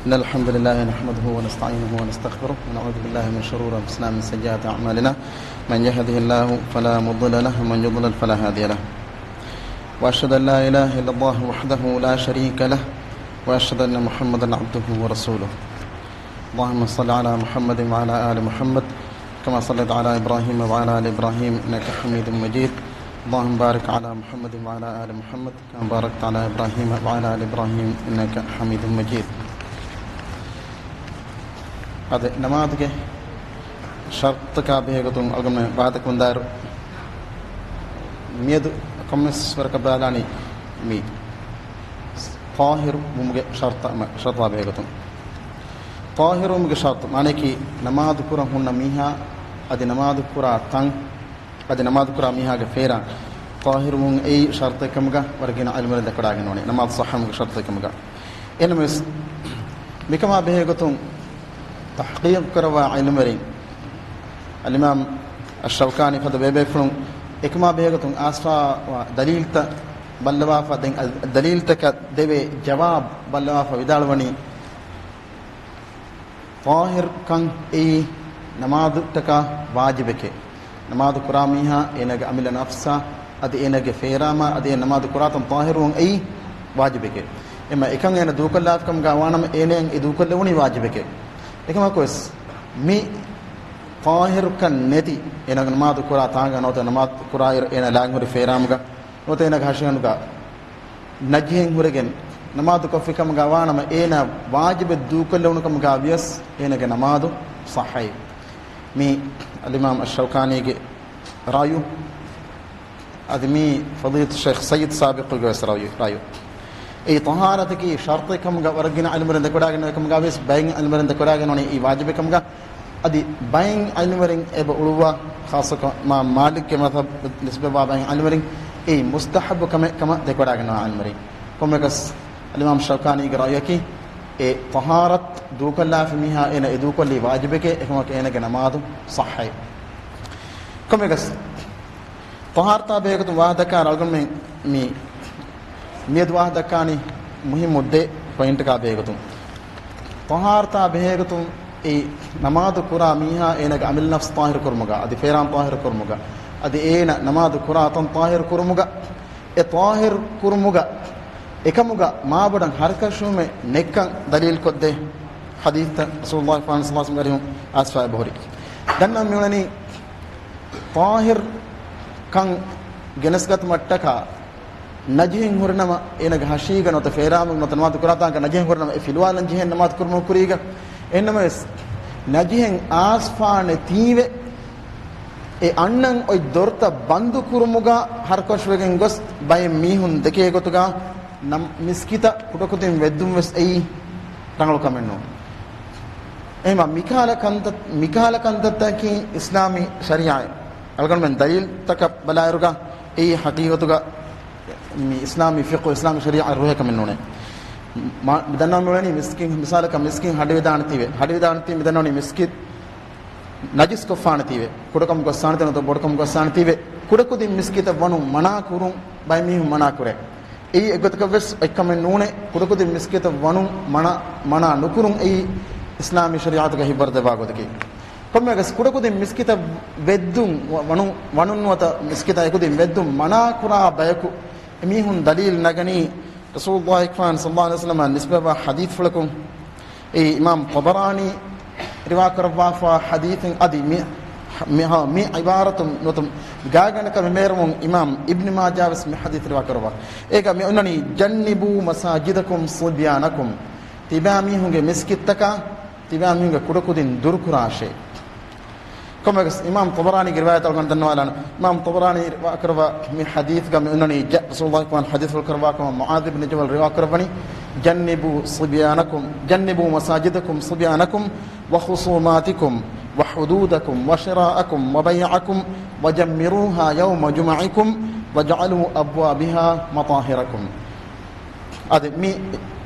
إن الحمد لله نحمده ونستعينه ونستغفره ونعوذ بالله من شرور أنفسنا ومن سيئات أعمالنا من يهده الله فلا مضل له ومن يضلل فلا هادي له وأشهد أن لا إله إلا الله وحده لا شريك له وأشهد أن محمدا عبده ورسوله اللهم صل على محمد وعلى آل محمد كما صليت على إبراهيم وعلى آل إبراهيم إنك حميد مجيد اللهم بارك على محمد وعلى آل محمد كما باركت على إبراهيم وعلى آل إبراهيم إنك حميد مجيد. هذا نماذج شرط كابيهكتون ألقمنا بعدك من دار ميد كمس وركبالاني مي طاهر ممج شرط كابيهكتون طاهر ممج شرط معناه كي نماذج كورا هون ميها أدي نماذج كورا تان أدي نماذج كورا ميها كفيرا طاهر مم أي شرط كمجا ورجينا علم الذكراء جنوني نماذج صح ممج شرط كمجا إنما ميكما بيهكتون تحقيق كروا علمرين الإمام الشوكاني فده بيفرون إكما بيهكتون أسفا ودليل تا بلوا فدين الدليل تك دبي جواب بلوا فبدالوني طاهر كان أي نماذج تكا واجبك نماذج كراميها إنك عمل نفسا أدي إنك فيراما أدي نماذج كراتم طاهرون أي واجبك إما إكان إن دوك الله كم جوانم إنين إدوك اللوني واجبك إكما كويس مي طاهر كان نتي إنك نماذج كرا تانغ نوت نماذج كرا إن لانغوري فيرامغا نوت إنك هاشينغا نجيهن هورجن نماذج كفيكم جوانم إن واجب دوك اللون كم جابيس إنك نماذج صحيح مي الإمام الشوكاني رايو أدمي فضيلة الشيخ سيد سابق الجويس رايو أي طهارة كي شرط كم جا ورجينا علمرن دكوراجن كم جابيس باين علمرن دكوراجن وني إي واجب كم جا أدي باين علمرن إب أولوا خاصة ما مالك كمثل نسبة باين علمرن إي مستحب كم دكوراجن علمرن كم يكس الإمام الشوكاني رايو كي إيه طهارة دوك الله في ميها إن إدوك اللي واجبك إحنا كأننا جنماذج صحيح كم يقص طهارة بيجتون واحد كان رجل مي ميد واحد كاني مهم مدة بوينت كا بيجتون طهارة بيجتون إيه نماذج كرا ميها إنك عمل نفس طاهر كرمجا أدي فيران طاهر كرمجا أدي إيه نماذج كرا تن طاهر كرمجا إيه طاهر كرمجا إكمجا ما بدن حركة شو من نكان دليل كده حديث رسول الله صلى الله عليه وسلم أسفا بهوري دنا ميونني طاهر كان جنسكت متكا نجيهن هرنما إنك هشيجا نتفيرام نتنمات كراتا كان نجيهن هرنما إفلوال نجيهن نمات كرمو كريجا إنما نجيهن أسفا نتيبه أنن أي دورتا بندو كرموجا حركة شو بيجن غس باي ميهون دكيه كتوجا نم مسكيتا كتوكتين ودوم بس أي تانغلو كمنو إما ميكالا كانت تاكي إسلامي شريعة ألقى من دليل تك بلايرجا أي حقيقة تجا إسلامي فقه إسلامي شريعة روحه كمنونه ما بدنا نقولني مسكين مثال كمسكين هذي بدان تيبه بدنا نقولني مسكين نجس كفان تيبه كودكم كسان تنو تو بودكم كسان تيبه كودكو دي مسكين تبانو منا كورون بايمي منا كوره أي أقول كبس كمنونه كودكو دي مسكين تبانو منا نكورون أي إسلامي شريعة تجاه برد باغو تكي كم يعكس كودكو دي مسكين تبدون وانون وتا مسكين تايكو دي بدون منا كورا بايكو ميهون دليل نغني رسول الله صلى الله عليه وسلم نسبة حديث فلكم أي إمام طبراني رواية كربافة حديث أدي مي عبارة نوتم جاعنا كميرمون إمام ابن ماجه بس حديث رواية كربافة إيه كم يقولني جنبوا مساجدكم صبيانكم تبامي هنگه مسكت تكا تبامي هنگه كودكو دين دور كراشة كم يقص إمام طبراني رواية تلقون دنوالنا إمام طبراني رواية كربا من حديث كم يقولني رسول الله كمان حديث الكربا كم معاذ بن جبل رواية كرباني جنبوا مساجدكم صبيانكم وخصوماتكم وحدودكم وشراءكم وبيعكم وجمروها يوم جمعكم وجعلوا أبوابها مطاهركم هذا مي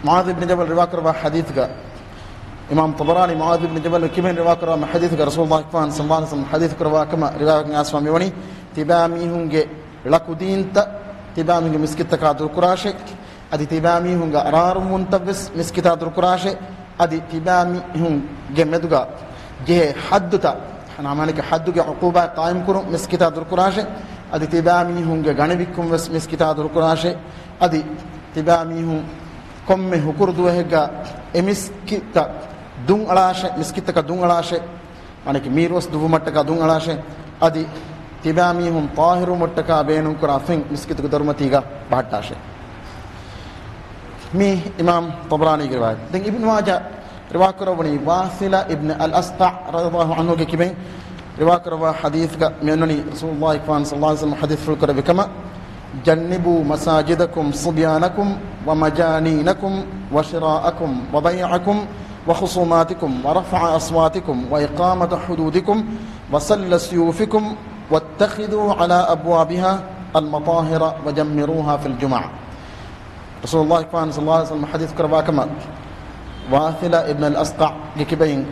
معاذ بن جبل رواية كربا حديث كا إمام طبراني معاذ بن جبل كمان رواية كربا حديث كا رسول الله صلى الله عليه وسلم حديث كربا كما رواية ناسوا ميوني تبامي هنگه لكودين تا تبامي هنگه مسكت كادر كراشة أدي تبامي هنگه أرار منتبس مسكت كادر كراشة adi tibami hun ge meduga je hadduta namanike hadduge uquba qaim kurum miskita dur kurashe adi tibami hun ge ganebikkum wes miskita dur kurashe adi tibami hun komme hukurdu hega emiskita dun alashe miskita ka dun alashe anike mirwas duvu mattaka dun alashe adi tibami hun tahiru mattaka beenun kurafin miskita ka durmatiga bahtashe mi imam tabrani ki riwayat den ibn majah riwayat karawani wasila ibn al-asqa radhiyallahu anhu ke kiben riwayat karawa hadith ga menani rasulullah sallallahu alaihi wasallam hadith ful karabe kama jannibu masajidakum subyanakum wa majaninakum wa shira'akum wa bay'akum wa khusumatikum wa raf'a aswatikum wa iqamata hududikum wa salla suyufikum wattakhidhu ala abwabiha al-matahira wa jammiruha fil jum'ah Rasulullah sallallahu alaihi wasallam hadith karwa kama Wathila ibn al-Asqa kibayin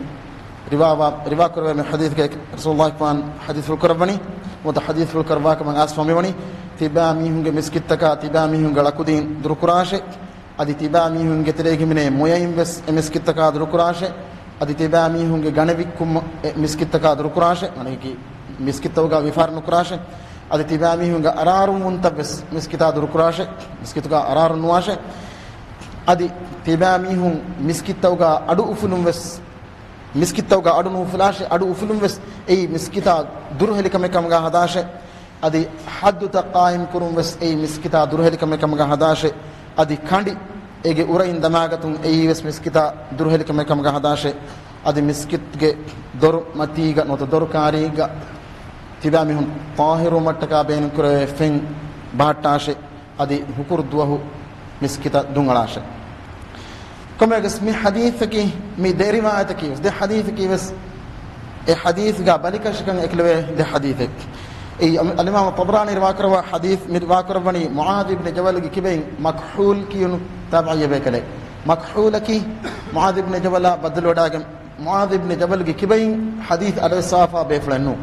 riwa karwa me hadith ke Rasulullah hadith ful karwani wata hadith ful karwa kama asfami wani tibami hunge miskittaka tibami hunge lakudin durukurashe adi tibami hunge teregi mine moyayim ves miskittaka durukurashe adi tibami hunge ganavickum miskittaka durukurashe maneki miskittawga vifarnu kurashe adi tibami hunga ararum muntabes miskita durukurashe miskituga ararun nuashe adi tibami hun miskitawga adu ufulum ves miskitawga adu nu fulashe adu ufulum ves ei miskita durhelikame kamga hadashe adi haddu taqaim kurum ves ei miskita durhelikame kamga hadashe adi kandi ege urain damagatun ei ves miskita durhelikame kamga hadashe adi miskitge dor matiga not dor kariga tibami hun tahiru mattaka been kure fen bahtashe adi hukur duwahu miskita dungalashe komegas mi hadith ki mi derivaat ki de hadith ki bas e hadith ga balikash kan eklewe de hadith e al-imam tabrani riwayat hadith mi riwayat bani muad ibn jabal ki kibain makhul ki tabi'iyya bekale makhul ki muad ibn jabal badalodaga muad ibn jabal ki kibain hadith al-safa beflanu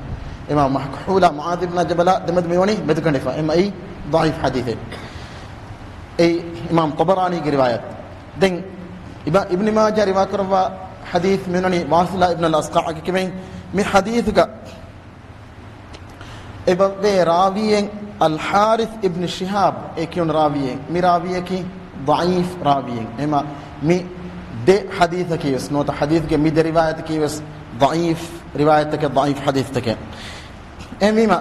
imam makhula muad ibn jabal damad miwani medkanifa ai ضعيف حديث اي امام طبراني کی روایت دین ابن ماجه روایت کروا حدیث مننی واصلہ ابن الاسقع کی میں حدیث کا ابن راوی الحارث ابن شهاب ایکون راوی می راوی کی ضعیف راوی اما می دے حدیث کی اس نوت حدیث کے می دے روایت کی اس ضعیف روایت کے ضعیف حدیث تک امیما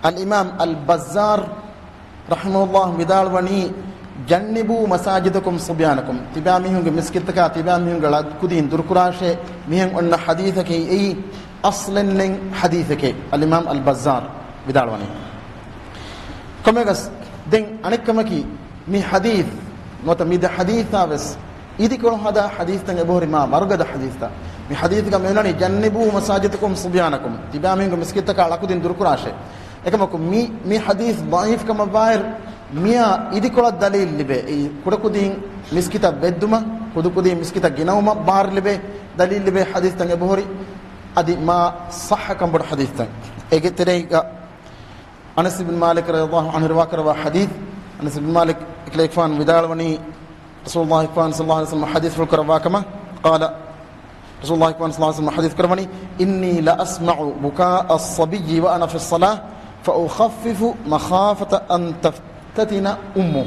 الامام البزار رحمه الله بدال وني جنبوا مساجدكم صبيانكم تباميهم مسكتك تباميهم غلط كدين دركراشه ميهم ان حديثك اي اصلا لن حديثك الامام البزار بدال وني كمغس دين انكمكي مي حديث متمد حديث بس يدي كل هذا حديث تن ابو ما مرغد حديث مي حديث كمنني جنبوا مساجدكم صبيانكم تباميهم مسكتك على كدين دركراشه ekamaku mi hadith dhaif kama bair mia idikola dalil libe e kudakudin miskita bedduma kudukudin miskita ginawma bar libe dalil libe hadith tanebohori adi ma sahha kam bod hadith tan ege terega Anas ibn Malik radhiyallahu anhu riwayat hadith Anas ibn Malik ikleifan vidalwani Rasulullah sallallahu alaihi wasallam hadith ful karwa kama qala Rasulullah sallallahu alaihi wasallam hadith karwani inni la asma'u bukaa as-sabiy wa ana fi as-salah فأخفف مخافة أن تفتتن أمه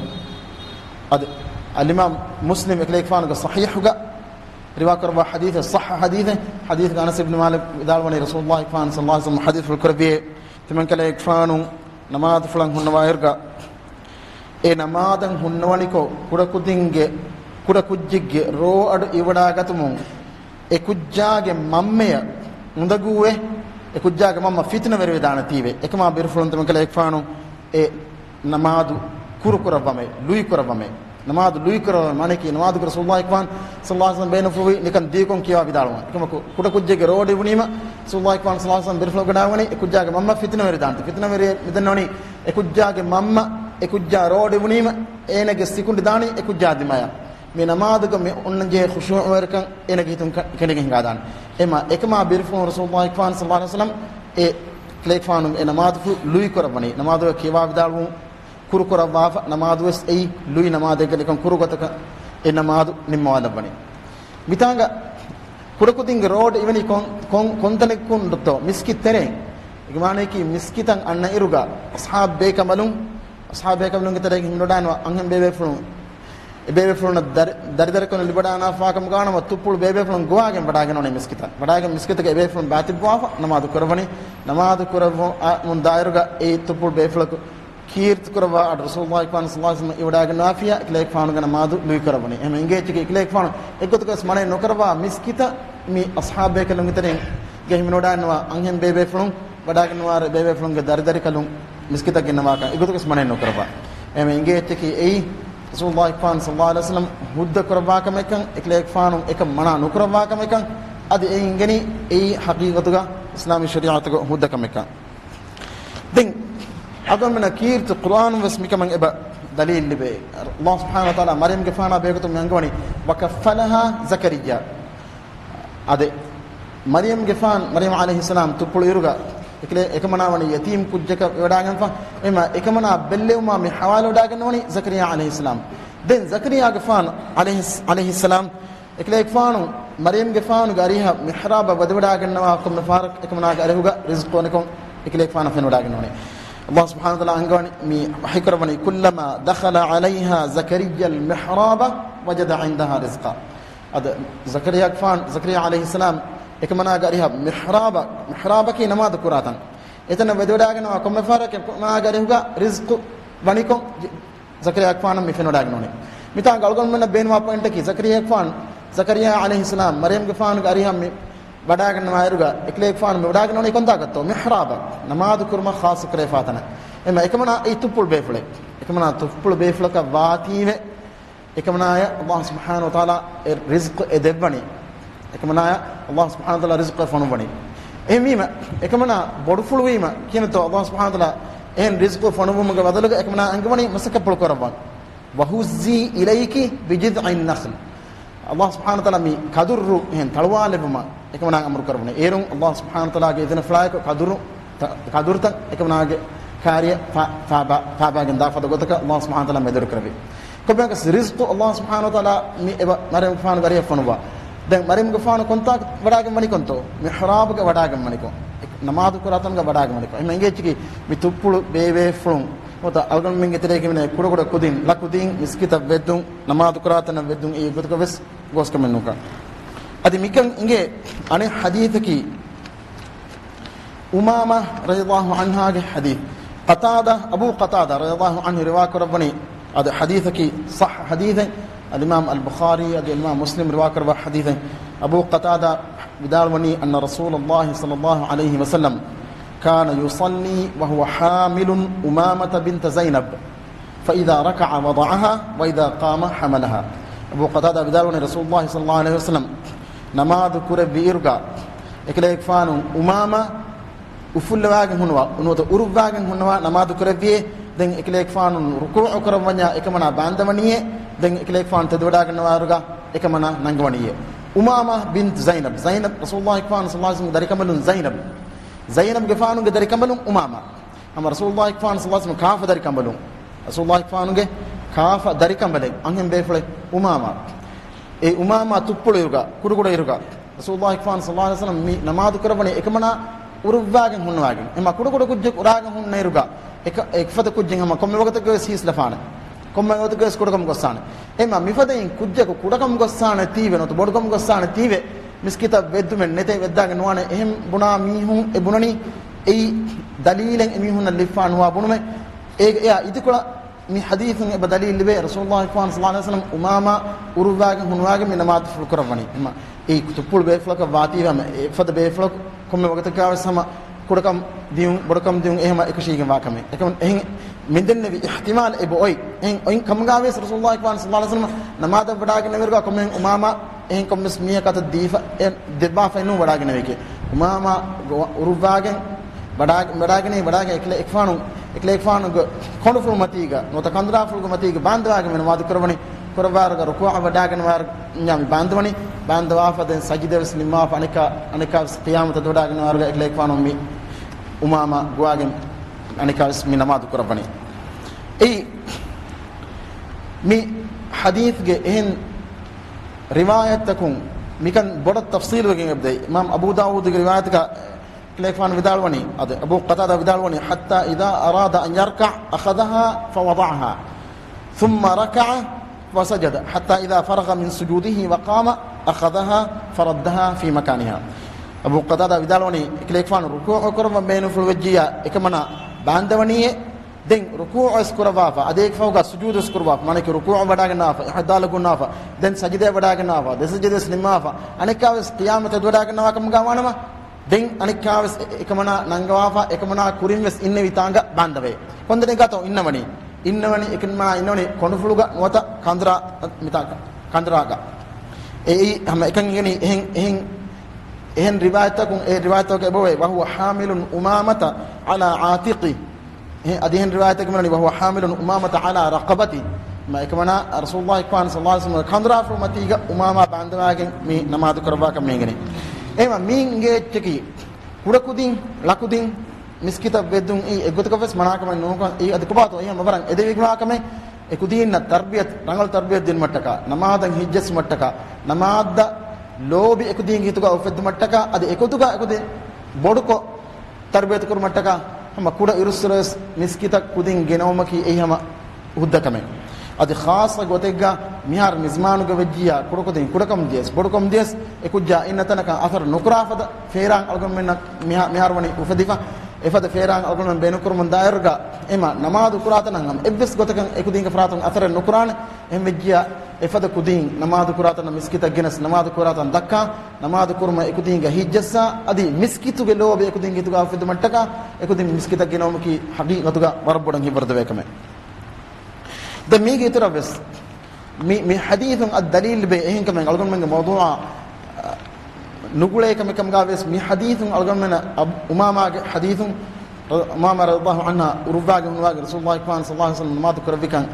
الإمام مسلم إكليك فانق صحيح رواك ربا حديث الصح حديث أنس بن مالك دالوني رسول الله صلى الله عليه وسلم حديث في الكربية تمن كليك فانو نماذ فلان هن وايرغا إيه نماذ هن وانيكو كودا كودينجي كودا كوجيجي رو أد إيودا غتمون إيه كوجاجي مميا ندغوه ekujjaga mamma fitna merwe dana tibe ekma berfulon tam kala ekfano e namadu kurukuravame lui kuravame namadu lui kuravame mane ki namadu rasulullah ekwan sallallahu alaihi wasallam benufuwi nikan dekon kiwa bidalwa ekma kuda kujjege rode bunima rasulullah ekwan sallallahu alaihi wasallam berfulon gadawani ekujjaga mamma fitna merwe dana fitna merwe midanoni ekujjaga mamma ekujja rode bunima enege sikundi dani ekujja dimaya me namaduga me onnje khushu' werkan enege hitum kenege hingadan ema ekma birfon rasulullah sallallahu alaihi wasallam e klefanum e namadu lui korabani namadu kiwa bidalwu kuru korawa namadu es ei lui namadu gelekam kuru gotaka e namadu nimma wadabani mitanga kurakudinge road eveni kontanekkun dotto miskit tere igmane ki miskitan anna iruga ashab bekamalun gitere hinnodanwa anghem bebe fulun daridar kon libadana faakam gaanama tuppul bebe fulun goagen badagen one miskitan badagen miskitake bebe fulun batibwa namadu kuravani namadu kuravu mun dairuga e tuppul bebe fulak kීර්ති කරවා රසූලුල්ලාහි සල්ලල්ලාහු අලයිහි වසල්ලම් ඉවඩාගෙන නාෆියා ඉක්ලේක් ෆානු ගන මාදු ලුයි කරවනි එම එංගේච්චි ඉක්ලේක් ෆානු එක්ගොතක ස්මරණය නොකරවා මිස්කිත මේ අස්හාබේ කලුන් විතරෙන් ගෙහිම නොඩානවා අංහෙන් බේබේ ෆලුන් වඩාගෙන වාර බේබේ ෆලුන් ගේ දරිදරි කලුන් මිස්කිත ගෙන්නවා කා එක්ගොතක ස්මරණය නොකරවා එම එංගේච්චි එයි රසූලුල්ලාහි සල්ලල්ලාහු අලයිහි වසල්ලම් හුද්ද කරවා කම එකන් ඉක්ලේක් ෆානු එක මනා නොකරවා කම එකන් අද එංගෙනි එයි හකීකතුග ඉස්ලාමී ශරීඅතුග හුද්ද කම එකන් දෙන් أظن من كيرت القرآن واسمك من إبا دليل لبي الله سبحانه وتعالى مريم كفانا بيكتم ينقوني وكفلها زكريا هذا مريم كفان مريم عليه السلام تقول يرجع إكمنا وني يتيم كجك وداعن فا إما إكمنا بلّوما من حوالي وداعن وني زكريا عليه السلام دين زكريا كفان عليه السلام إكفانو مريم كفانو قاريها محراب وداعن نواكم نفارق إكمنا قاريها رزقونكم إكفان فين وداعن وني الله سبحانه وتعالى أنقوني مي حكرمني كلما دخل عليها زكريا المحراب وجد عندها رزقا هذا زكريا كفان زكريا عليه السلام إكمنا قاريها محرابك نما ذكراتن إذن بدوداغن وكم مفارق ما قاريها رزق بنيكم زكريا كفان مي فين وداغنوني ميتا قالكم من بين ما بوينت كي زكريا كفان زكريا عليه السلام مريم كفان قاريها වඩාගෙන නායරුගා එකලේක් ෆාන වඩාගෙන ඕනේ කොන්දාගත්තෝ මිහ්රාබ නමාදු කුර්ම ખાસ කරේ ෆාතන එම එකමනා ඉතුපුල් බේෆලේ එකමනා තුපුල් බේෆලක වාතීවේ එකමනාය අල්ලාහ් සුබ්හානහු වතාලා රිස්ක් එදෙබ්බනි එකමනාය අල්ලාහ් සුබ්හානහු වතාලා රිස්ක් ෆනුබනි එමීම එකමනා බොඩුෆුල් වීම කියනතෝ අල්ලාහ් සුබ්හානහු වතාලා එන් රිස්ක් ෆනුබුමගේ වදලක එකමනා අංගමනි මසකප්පල කරවන් වහුස්සි ඉලයිකි බිජිද්යින් නඛල් අල්ලාහ් සුබ්හානහු වතාලා මේ කදුරු එහෙන් තලවාලෙබම එකමනා අමරු කරවනේ ඒරුම් අල්ලාහ් සුබ්හානහු වතාලාගේ ඉදන ෆ්ලායක කදුරුත එකමනාගේ කාර්ය ෆාබාගෙන් දාෆද ගොතක අල්ලාහ් සුබ්හානහු වතාලා මෙදර කරවේ කොබක රිස්ක් අල්ලාහ් සුබ්හානහු වතාලා මේ මරියම් ෆාන ගරිය ෆනුවා දැන් මරියම් ගෆාන කොන්තාක් වඩාගෙන මනිකොන්තෝ මිහ්රාබක වඩාගෙන මනිකො නමාදු කුරාතන්ග වඩාගෙන මනිකො එමෙ එංගෙච්චිකි මි තුප්පුළු බේවේ ෆුන් මොත අල්ගන් මින් ගෙතරේ කිමනේ කුඩ කුදින් ලකුදින් මිස්කිත වෙද්දුන් නමාදු කුරාතන වෙද්දුන් ඒ ගොතක වෙස් ගොස් කමෙන්නුකා අද මිකන් ඉගේ අනේ හදීතකි උමාමා රදියල්ලාහු අන්හාගේ හදීත් قتادة أبو قتادة رضي الله عنه رواك ربني هذا حديثك صح حديثا الإمام البخاري الإمام مسلم رواك رب حديثا أبو قتادة بدالوني أن رسول الله صلى الله عليه وسلم كان يصلي وهو حامل أمامة بنت زينب فإذا ركع وضعها وإذا قام حملها أبو قتادة بدالوني رسول الله صلى الله عليه وسلم نماذ كره بيرجع إكليك فانو أمامة وفل واجن هنوا ونوت أروب واجن هنوا نماذ كره بيه دين إكليك فانو ركوع كره ونيا إكمنا باندمانية دين إكليك فان تدوراجن نوارجا إكمنا نعوانية أمامة بنت زينب رسول الله صلى الله عليه وسلم داري كملون زينب كفانو داري كملون أمامة أما رسول الله صلى الله عليه وسلم كاف داري كملون رسول الله كفانو كاف داري كملون أنهم بيفله أمامة ඒ උමාමා තුප්පුල යුගා කුඩුකුඩ යුගා රසූලුල්ලාහි සල්ලල්ලාහු අලයිහි වසල්ලම් මේ නමාදු කරවනේ එකමනා උරුවාගෙන් හුන්නවාගෙන් එම කුඩුකුඩ කුජ්ජ උරාගෙන් හුන්න යුගා එකෆත කුජ්ජෙන් හම කොම්ම වගත ගස් හීස් ලෆාන කොම්ම වගත ගස් කුඩකම් ගස්සාන එම මිෆදෙන් කුජ්ජක කුඩකම් ගස්සාන තීවෙ නොත බොඩකම් ගස්සාන තීවෙ මිස්කිත වෙද්දුමෙන් නැතේ වෙද්දාගෙන නොවන එහෙම් බුනා මීහුන් ඒ බුණනි ඒ දලීලෙන් මීහුන් ලිෆාන වා බුණුමේ ඒ යා ඉදිකොළ مي حديث بدليل لبي رسول الله صلى الله عليه وسلم أمامة أروباج هنواج من نماذج فلكرفني ما إيه تقول بيفلك واتي هم فد بيفلك كم وقت كاوس هم كودكم ديون بدكم ديون إيه ما إكشيء كم واكمه إكمن إيه من دين النبي احتمال إبوي إيه كم جاوس رسول الله صلى الله عليه وسلم نماذج بداك نمرة كم أمامة إيه كم مسمية كات ديفا دبا فينو بداك نبيك أمامة أروباج بداك إكليك فانو كونفل ماتيجا نوتا كندرا فلو ماتيجا باندواج من مادو كربني كربارga ركوع بداغن وار نيام باندوني باندوا فدن سجده وسلما فانيكا قيامت دوداغن وار إكليك فانو مي أمامة غواغن أنيكا اسمي نمادو كربني أي مي حديث جهن riwayatakum mikan boda tafsil wegen abdai imam abu daud ge riwayat ka klekfan vidalwani ad abu qatada vidalwani hatta idha arada an yarka akhadhaha fa wada'aha thumma raka'a wa sajada hatta idha faragha min sujudihi wa qama akhadhaha faraddaha fi makaniha abu qatada vidalwani klekfan ruku'u kurwa bainu ful wajhiya ekamana bandawaniye den ruku'u iskurwafa adek fawga sujud iskurwafa manake ruku'u wadagannafa ihdal gunnafa den sajide wadagannafa desajide slimafa anikawas qiyamata wadagannafa kam gawanama den anikawas ekamana nangawafa ekamana kurinves inne vitanga bandave kondene gato innamani ekanma innone konufuluga nuwata kandra mitaka kandraga ham ekan ngeni ehen riwayatakun riwayatak ebowe wa huwa hamilun umamata ala atiqi adihin riwayatak manani wa huwa hamilun umamata ala raqabati ma ekamana rasulullah sallallahu alaihi wasallam khandra matiga umama bandawagen mi namadu karwa kam mengene ema minge cheki kudakudin lakudin miskita bedun egotakavas manakam noka adikubato eham mabaran edevigmakame ekudin tarbiyat rangal tarbiyat din mattaka namadan hijjas mattaka namadda lobi ekudin hituga ofed mattaka ade ekotuga ekudin boduko tarbiyat kur mattaka hama kuda irusres miskita kudin genomaki ehama huddakame adi khasa gotega mihar mizmanuga vejjiya kudakudin kudakam dies bodukom dies ekujja innatanaka athar nukrafada feran algommenna mihar wani ufedifa efada feran algon benukurum dairga ema namadu kuratan ngam ebbes gotakan ekudinga fratun athar nukuran emejja efada kudin namadu kuratan miskita genas namadu kuratan dakka namadu kurma ekudinga hijjassa adi miskituge lobe ekudinga tuga fedu mattaka ekudin miskita genomki haqiqatuga warbodan hibarde kame da mige turabes mi hadithun ad-dalil be ehin kame algon men mawdu'a nugule kam gaves mi hadithun algamana umama hadithun umama radhiyallahu anha urubage unwage rasulullah sallallahu alaihi wasallam ma tukurabikan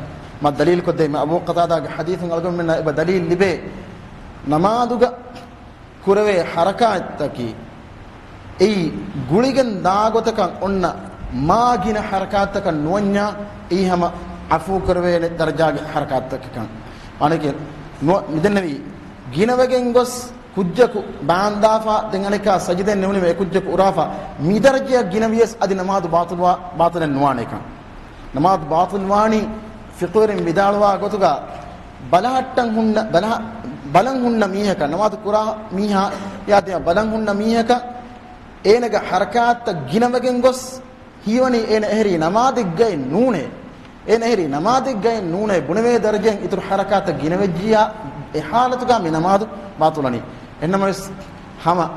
ma dalil ko de ma abu qatada hadithun algamana iba dalil libe namaduga kurave harakataki ei guligan dagotakan onna magina harakataka nunya ei hama afu kurave darajage harakataka anake midannavi ginavagen gos kujjaku bandafa denganeka sajiden nemuni me kujjaku urafa midarjiya ginavies adi namadu batilen nuwaneka namadu batilwani fiqrin bidalwa gotuga balahattan hunna balan hunna mihaka namadu qura miha yadiya balan hunna mihaka enaga harakat ginavagen gos hiwani ena ehri namadigay nune ena ehri namadigay nune bunave darjen itur harakat ginavejjiya e halatuga mi namadu batulani ennamas hama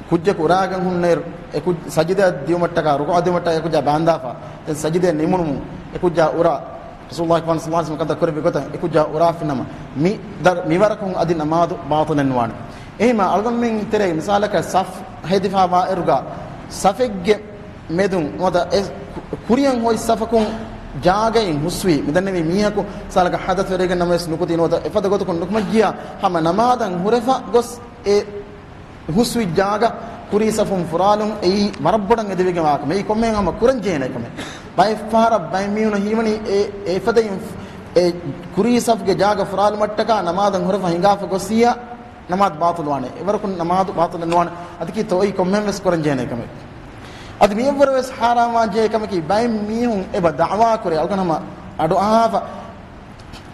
kujjaku uragan hunner eku sajida diumattaka ruku diumatta ekuja bandafa den sajide nimunum ekuja ura rasulullah sallallahu alaihi wasallam kada korbe gota ekuja ura finama mi dar miwarakun adi namadu batilen wan ehma algon men tere misalaka saf hedifa ba eruga safegge medun moda kuriyan hoy safakun jaagain huswi midanne mihaku salaka hadath veregen namas nukuti nota efada gotukun nukmajjiya hama namadan hurefa gos e huswi jaaga kuri safum furalum ei marabbodan edevege waaka mei komen hama kuran jene kame bay fara bay miuna hiwani e efadain e kuri safge jaaga fural mattaka namadan hurefa hingafa gosiya namad batulwane evarakun namadu batulanwane adiki toy komen ves kuran jene kame ad miyevres harama je kamaki bay mihun eba da'wa kore alganama adu afa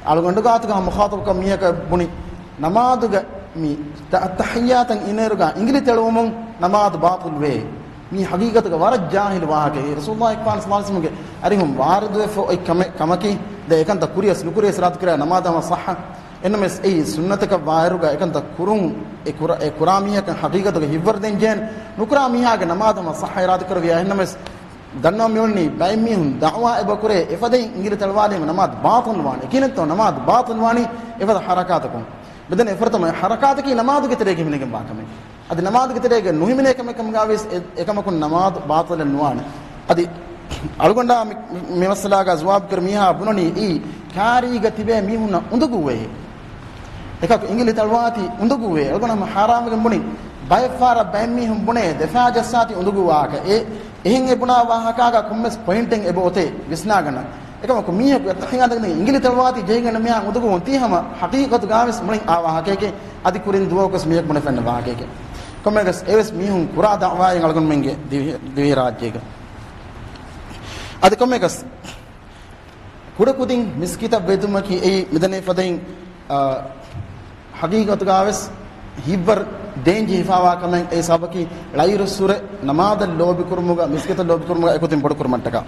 algondu gatuga mukhatab kam miyaka buni namaduga mi tahiyatan ineruga ingili telumum namad batul we mi haqiqatuga war jahil waake rasulullah sallallahu alaihi wasallam ge arihum wardu fo kamaki de ekanta kuriyas nukurias rat kira namadama sahha enmes ei sunnataka wairuga ekanta kurun e kuramiya kan haqiqatuga hibbar den jen nukuramiya ge namadama sahha rat kira enmes danno mionni bay mihun da'wa e bakure efadai ingili telwale namad batul wani kinto namad batul wani efada harakatakum bedan efartama harakataki namaduge terege minege bakame adi namaduge terege nuhimine kam gavis ekamakun namad batilen wan adi algonda me masalaga jawab kar miha bunoni e kari gatibe mihuna unduguwe ekak ingili talwati unduguwe algona haramge buni bay fara bay mihun bune defa jasati unduguwa ka e ehin ebuna wahaka ga kummes pointing ebote visnagana ekama ko miha ko tahiyadagna ingili talwati jeyganna miha mudugo ontihama haqiqatu gaves mulin awa hakeke adi kurin duwokos miha mune fenna wa hakeke komegas eves mihun kura da'wa yen algon menge divi rajyega adi komegas kudakudin miskita bedumaki ei midane fadain haqiqatu gaves hibbar denji hifawa kamen ei sabaki lairu sure namada lobi kurmuga miskita lobi kurmuga ekotin bod kurmantaka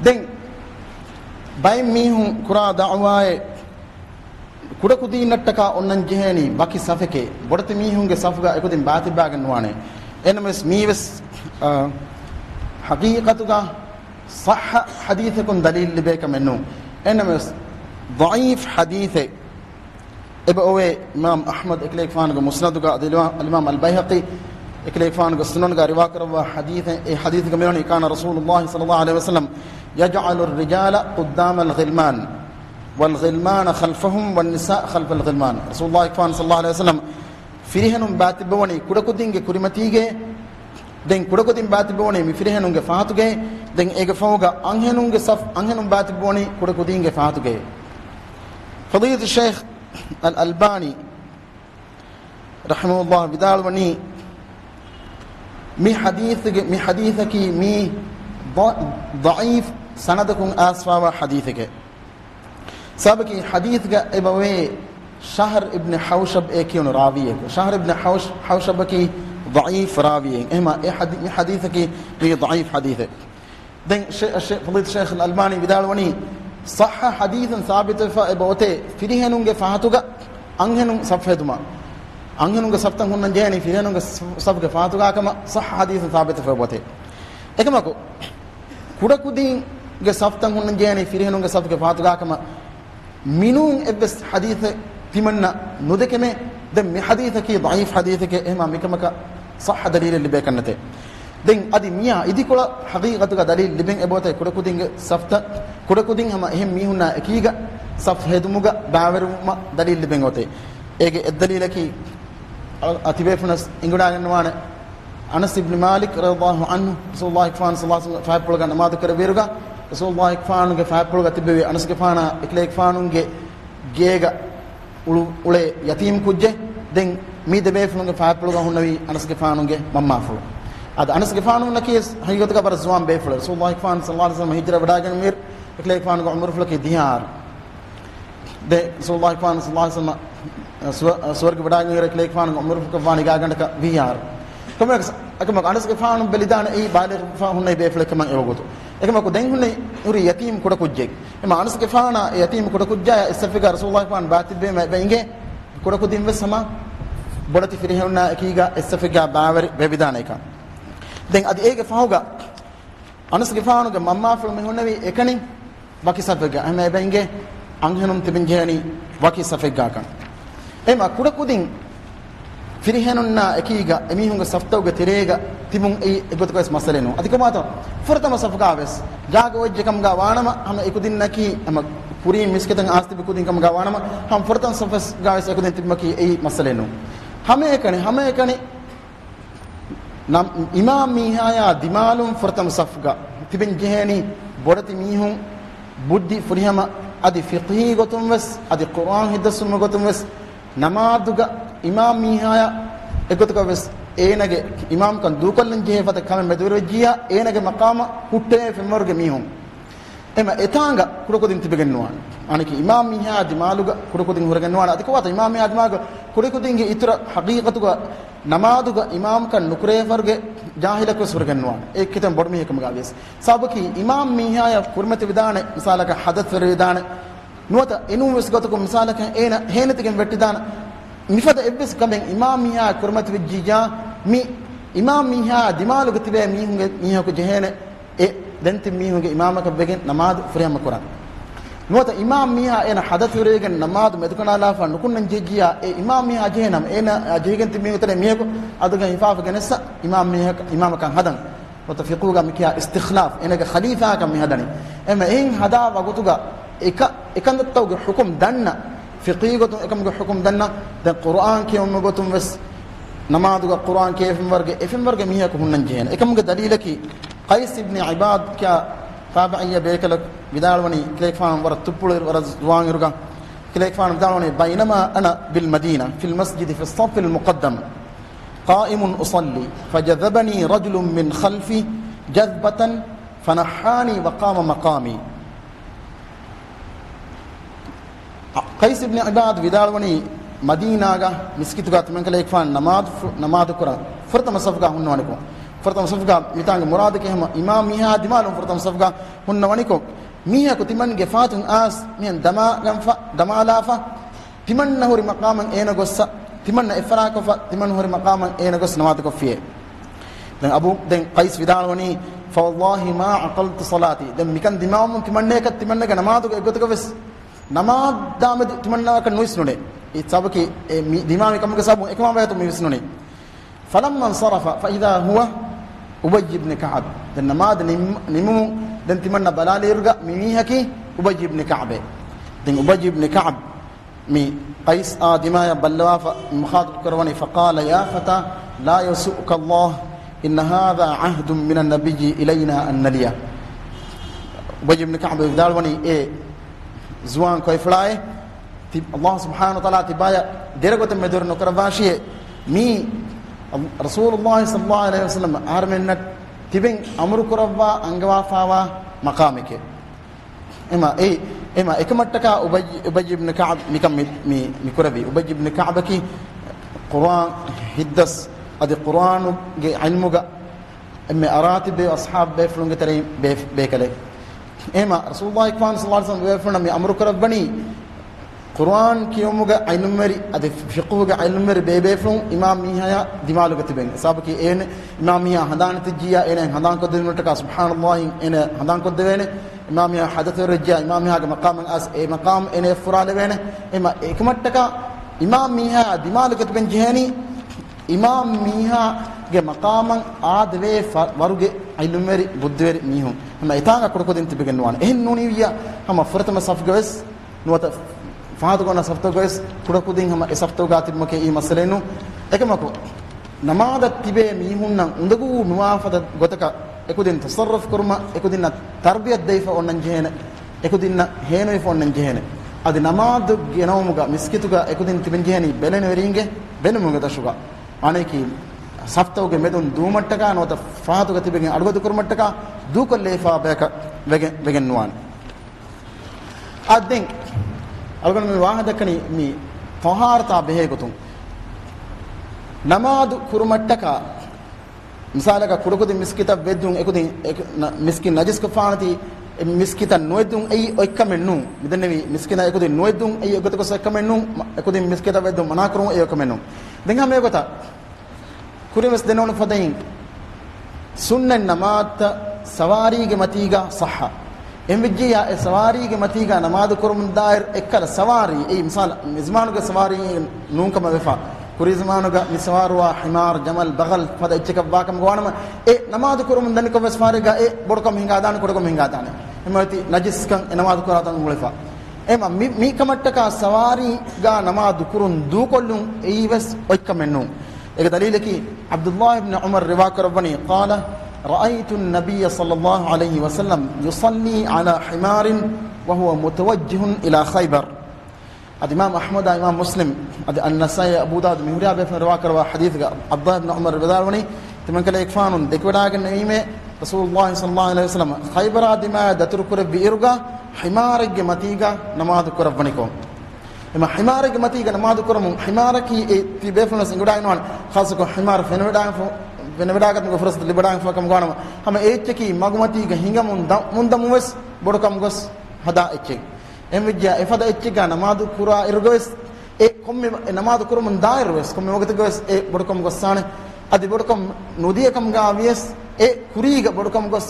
den bay mihun kura da'wae kudakudi nattaka onnan jeheni baki safeke bodati mihunge safga ekudin baatibagen wane enemes miwes haqiqatuga sahha hadithakun dalil libeka mennu enemes dhaif hadithe eba owe imam ahmad eklek fanuga musnaduga al-imam al-bayhaqi eklek fanuga sunanuga riwayat hadithe e hadithuga menoni kana rasulullah sallallahu alaihi wasallam يجعل الرجال قدام الغلمان والغلمان خلفهم والنساء خلف الغلمان رسول الله صلى الله عليه وسلم فريهنم باتبوني كودكودينගේ kurimatige den kudakudin batiboni mi firhenunge faatuge den ege fawga anhenunge saf anhenum batiboni kudakudinge faatuge fadiyat al-sheikh al-albani rahimahullah bidalwani mi hadithaki mi ضعيف سندكم أسفا حديثك سابقي حديثك إبوي شهر ابن حوشب إكيون راويك شهر ابن حوشبكي ضعيف راويك إما حديثك هي ضعيف حديثك دين فضيلة الشيخ الألباني بدالوني صح حديث ثابت فإبوتي فريهنونغ فاتوغا أنهنون صفهدما أنهنونغ صفتن هنن جاني فريهنونغ صفغ فاتوغا كما صح حديث ثابت فإبوتي إكماكو kudakudin ge saftan hunnan jeni firhenun ge safge faatuga kama minun ebes hadith timanna nudekeme dem mi hadith ki dhaif hadith ke ehma mikamaka sah dalil libe kannate den adi miya idikola haqiqatu ga dalil liben ebote kudakudin ge safta kudakudin hama ehem mihunna ekiga saf hedumuga baweruma dalil liben ote ege dalilaki atibefunas ingudaganwane Anas ibn Malik radhiyallahu anhu Rasulullah sallallahu alaihi wasallam faapulga namadu karaviruga Rasulullah faanunge faapulga tibbe Anas ge faana eklek faanunge geega ule yatim kujje den mi debe fununge faapulga hunnawi Anas ge faanunge mamma fulu ad Anas ge faanunna kes haygota bar zuwan be fulu Rasulullah sallallahu alaihi wasallam hijra wadagen mir eklek faanuge umur fulu ke dihar de Rasulullah sallallahu alaihi wasallam swarg wadagen mir eklek faanuge umur fulu ke wani gaganda ka dihar ekama Anas ge faanu belidana ei baale faahunne be fle kama ewogoto ekama ko den hunne uri yatim kuda kujje ema Anas ge faana yatim kuda kujja istafiga Rasulullah faan baati be me benge kuda kudim ve sama bodati firihunna ekiga istafiga baawari be bidana eka den adi ege faahuga Anas ge faanu ge mamma fle me hunne wi ekani baki safiga ema benge anghenum tibinjeni baki safiga kan ema kuda kudin firhenunna ekiga emihunga saftawga terega timun ei egotko es masaleno adikamato furtama safgaves jaga wajjekam ga wanama ham ekudinnaki am puri misketan aasti bekudin kam ga wanama ham furtan safas gaves ekudin timaki ei masaleno hame ekani nam imam mihaya dimalum furtam safga tibin jeheni bodati mihun buddhi furihama adi fiqhi gotum wes adi quran hidasum gotum wes namaduga imam mihaya egotuka wes enage imam kan dukollen jehfata kame medurejia enage maqama hutte femorge mihum ema etanga kurokodin tibegennuwan aniki imam mihaya dimaluga kurokodin hurgennuwan adikawata imam mihaya dimaluga kurokodin ge itura haqiqatuga namaduga imam kan nukre farge jahilako surgennuwan ekkitan bodmi ekam gaves sabaki imam mihaya kurmati vidane misalaka hadath vidane nuwata inu wes gotuko misalaka ena henetigen vettidana mifada ebbes kamen imamiya kurmat wajjija mi imamiya dimalu gatibe mihunge miha ko jehene e denti mihunge imamaka begen namaz furiyam quran nuwata imamiya ena hadath uregen namaz medukana lafa nukunnan jejiya e imamiya jehenam ena jegen timi utare miheko aduga hifafa genessa imamaka hadan wata fiquga mikiya istikhlaf enega khalifa kam mihadani ema en hada wagutuga ekandattawge hukum danna fiqhi gotum ekam go hukum danna den Qur'an ke um gotum wes namaduga Qur'an ke efim warge miha ko hunnan jehen ekam go dalilaki Qais ibn Ibad kya تابعية بيكلك بدالوني كليك فان ورا تبول ورا زوان يرجع كليك فان بدالوني بينما أنا بالمدينة في المسجد في الصف المقدم قائم أصلي فجذبني رجل من خلفي جذبة فنحاني وقام مقامي. قيس بن عباد بدالوني مدينة مسكت قات من كليك فان نماذ كرا فرتم صفقة هنوانكم فرتم صفقة ميتانج مراد كهم إمام ميها دمالهم فرتم صفقة هنوانكم ميها كتمن جفات آس مين دما لافا تمن نهور مقاما أين قصة تمن إفراك فا تمن نهور مقاما أين قصة نماذ كفيه. دين أبو دين قيس بدالوني فوالله ما عقلت صلاتي دين مكان دماغهم تمن نك نماذ كيقولك بس نماذ دام تمن نك نويس نوني يتصابكي دماغي كم كسبوا إكمام بيتهم يسنوني. فلما انصرف فإذا هو أبي بن كعب دن نماذ نمو دن تمنى بلال يرجع ميهكي أبي بن كعب دن أبي بن كعب مي قيس دماء بلوا فمخاطب كرواني فقال يا فتى لا يسؤك الله إن هذا عهد من النبي إلينا أن نليه. أبي بن كعب بدالوني زوان كيفلاي الله سبحانه وتعالى تبايا درجة مدور نكرباشي مي رسول الله صلى الله عليه وسلم أرمنا تبين أمر كربا أنجوا فاوا مقامك إما إكمتك أبي بن كعب مكم مكربي أبي بن كعب كي قرآن هدس أدي قرآن علمك إما أراتب أصحاب بيفلون تري بيكله إما رسول الله صلى الله عليه وسلم بيفلون مي أمر كربني قرآن كيومك علمري أدي فقهك علمري بيبيفلون إمام ميها دمالك تبين سابقي إن إمام ميها هندان تجيا إن هندان كده نتكلم سبحان الله إن هندان كده وين إمام ميها حدث الرجال إمام ميها مقام أس مقام إن فرال وين إما إكمتك إمام ميها دمالك تبين جهني إمام ميها مقام آدوي وارجع علمري بدور ميهم هم إتاعنا كركود إنت بيجنوان إيه نونيويا هم فرت مسافجوس نوات فهذا سفتو جالس كذا كودين هم سفتو قاتب مكي مسألة إكماكو نماذج تبى ميهون عندكو موافقة قطعة إكودين تصرف كرما إكودين تربية ضيفة وننجهنا إكودين هينو يفون ننجهنا أدي نماذج جنومك مسكتوك إكودين تبنجهني بلين ورينجه بينهم تشوكا أنا كي سفتو كمدون دومتكا نوتا فهذا قاتب بيجي أرجو دكرمتكا دوكل ليفا بيجنوان أدين أقول من واحد كني مي طهارة بهيكتون نماذ كرمتك مثالك كركود مسكتا بدون إكودين مسكين نجس كفانتي مسكتا نويدون أي أكملنو بدنبي مسكنا إكودين نويدون أي أكودك سكملنو إكودين مسكتا بدون مناكرون أي أكملنو دينها ميكوتا كريمس دينون فدين سنة نماذ سواري جمتيجا صحة إمبيجيا سواري كمتيجا نماذ كرم داير إكلا سواري أي مثال زمانك سواري نونك ما بفا كوري زمانك مسواروا حمار جمل بغل فدا إتشكب باكم قوانما نماذ كرم دنيك بسفاريجا بركم هنگادان كركم هنگادان إمتى نجس كان نماذ كراتان مولفا إما مي كمتكا سواري جا نماذ كرم دو كلهم أي بس أكملنو إيه دليل كي عبد الله بن عمر رواك ربني قال رأيت النبي صلى الله عليه وسلم يصلي على حمار وهو متوجه إلى خيبر. الإمام أحمد الإمام مسلم النسائي أبو داود مهريا بفن رواك روا حديث عبد الله بن عمر بداروني تمن كلا يكفانون دكوداك النعيمة رسول الله صلى الله عليه وسلم خيبر دما دترك ربي إرجع حمار جمتيجا نماذ كربنيكم إما حمار جمتيجا نماذ كرم حمارك في بفن سنجوداينون خاصة حمار فنوداين Venedagat ngofros libadang fakam gwanama hama echeki magumati ga hinga mundamuwes bodokam gos hada echek emwijja efada echega namadu kura irgos komme namadu kura mundairwes komme mogata gos bodokam gosane adi bodokam nodiyakam ga avies kuriga bodokam gos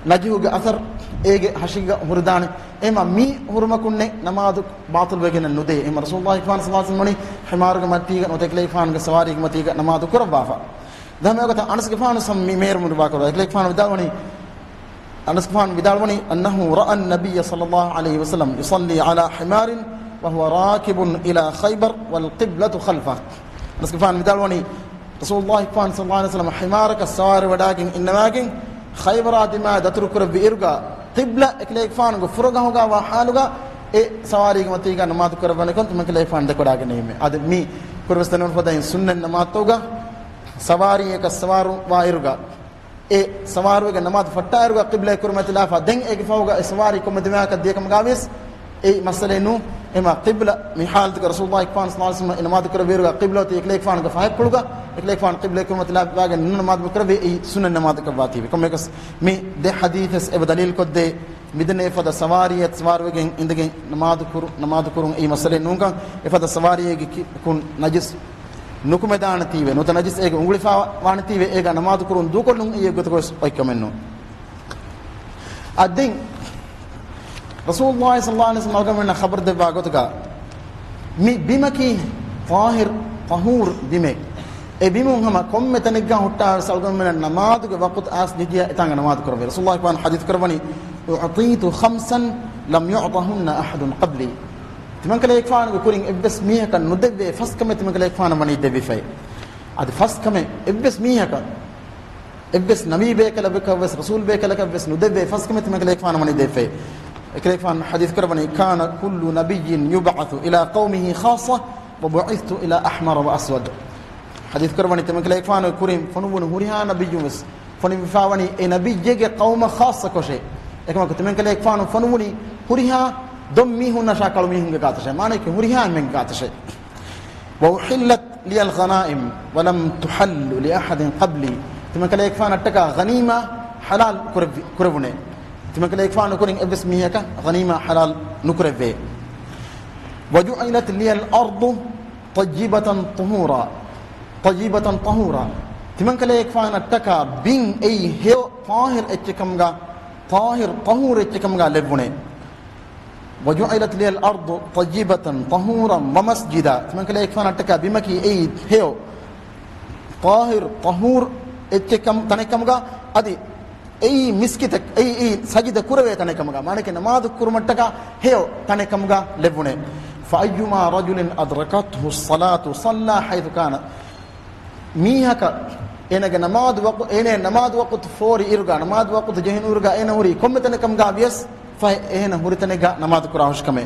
najihuga asar ege hashiga hurdane ema mi hurma kunne namadu batul wegen nude ema rasulullah sallallahu alaihi wasallam himar ga matiga notekle fan ga sawari ga matiga namadu kura bafa دهم يقول أنس كفان سمي مير مرباكر لكن كفان بدالوني أنس كفان بدالوني أنه رأى النبي صلى الله عليه وسلم يصلي على حمار وهو راكب إلى خيبر والقبلة خلفه أنس كفان بدالوني رسول الله كفان صلى الله عليه وسلم حمارك السوار وداكن إنماكن khaybar dima datru kurbi irga qibla ekle fan go furuga hoga wa haluga e sawari mati ga namaz kurabane kon tumekle fan de kodaga neme ad mi kurvastanon fodain sunnan namaz toga sawari ek sawaru wa irga e sawaru ga namaz fatta irga qibla kurmati lafa den e gfauga sawari ko madima ka de kam gavis e masale nu ema qibla mi halat rasulullah sallallahu alaihi wasallam namaz kurbi irga qibla te ekle fan ga fa puluga ekle fan qibla kurmati lafa ga namaz kurbi e sunnan namaz ka bati ko mekas mi de hadiths e dalil ko de midne fada sawariyat sawarwegen indegen namaz kurun e masale nunkan e fada sawariyege kun najis nukume daanative nota najis ege ungulifa waanative ega namaz kurun dukolun e gotokos oykamenno addin rasulullah sallallahu alaihi wasallam algamena khabar de bagotoga mi bimaki tahir tahur bime e bimun hama komme tanigga hutta salgamena namaz ge waqt as didia etanga namaz kurwe rasulullah kan hadith karwani u'titu khamsan lam yu'tahunna ahadun qabli timankale ekfaan go kuring ebbes mihaka nudebbe faskame timankale ekfaan mani debbe fay ad faskame ebbes mihaka ebbes nabi be kala be kawes rasul be kala kawes nudebbe faskame timankale ekfaan mani debbe fay ekfaan hadith karwani kana kullu nabiyyin yub'athu ila qaumihi khassa wa bu'ithtu ila ahmar wa aswad hadith karwani timankale ekfaan kurim fonubun huriha nabiyyus foni fawani e nabiyye qauma khassa koshe ekma ko timen kale ekfanu fonumuni huriha dommi hunna shakalu mi hunga gatashe mane ke huriha men gatashe wa uhillat li al ghanaim wa lam tuhall li ahadin qabli timen kale ekfanu taka ghanima halal kurvune timen kale ekfanu kurin ebs mihaka ghanima halal nukurve wa ju'ilat li al ardu tayyibatan tahura timen kale ekfanu taka bin ay heo tahir etkamga طاهر طهور اتكمغا لبونه وجعلت لي الارض طيبه طهورا ومسجدا من كلا يكفانا تكا بمكي اي هيو طاهر طهور اتكم تنكمغا ادي اي مسكتك اي سجد كروي تنكمغا مانك نماز كرمتكا هيو تنكمغا لبونه فايما رجل ادركته الصلاه صلى حيث كان ميهك enage namaz waqt ene namaz waqt fori irga namaz waqt jehin urga ena huri kommetane kam ga bias fa ena huritane ga namaz qurahush kame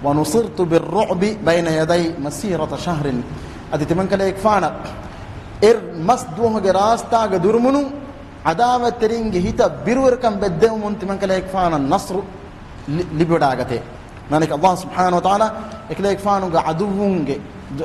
wa nusirtu birru'bi bayna yaday masirata shahrin adite man kale ekfana masduh ge rasta ge durmunu adawa teringe hita birur kam bedde mun man kale ekfana nasr libodagate manik allah subhanahu wa taala ekle ekfanu ga aduwunge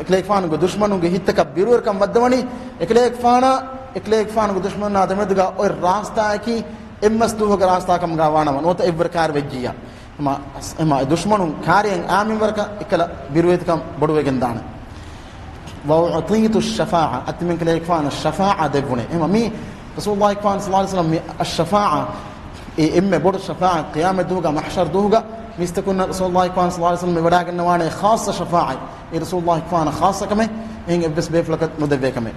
ekle ekfanu ga dushmanunge hitta birur kam waddwani ekle ekfanu ga dushmanna adamedga or rasta ki emmasduh ga rasta kam ga wana nota evrkar vejjiya ma dushmanun karyan amin warka ekala birwet kam bodwegen dana wa u'titu ash-shafa'a atmin kale ekfanu ash-shafa'a devune mi rasulullah sallallahu alaihi wasallam ash-shafa'a emme bod shafa'a qiyamah duga mahshar duga مستكون رسول الله صلى الله عليه وسلم وداك النواني خاصة شفاعة رسول الله كفانا خاصة كمان هين بس بيفلك مدبي كمان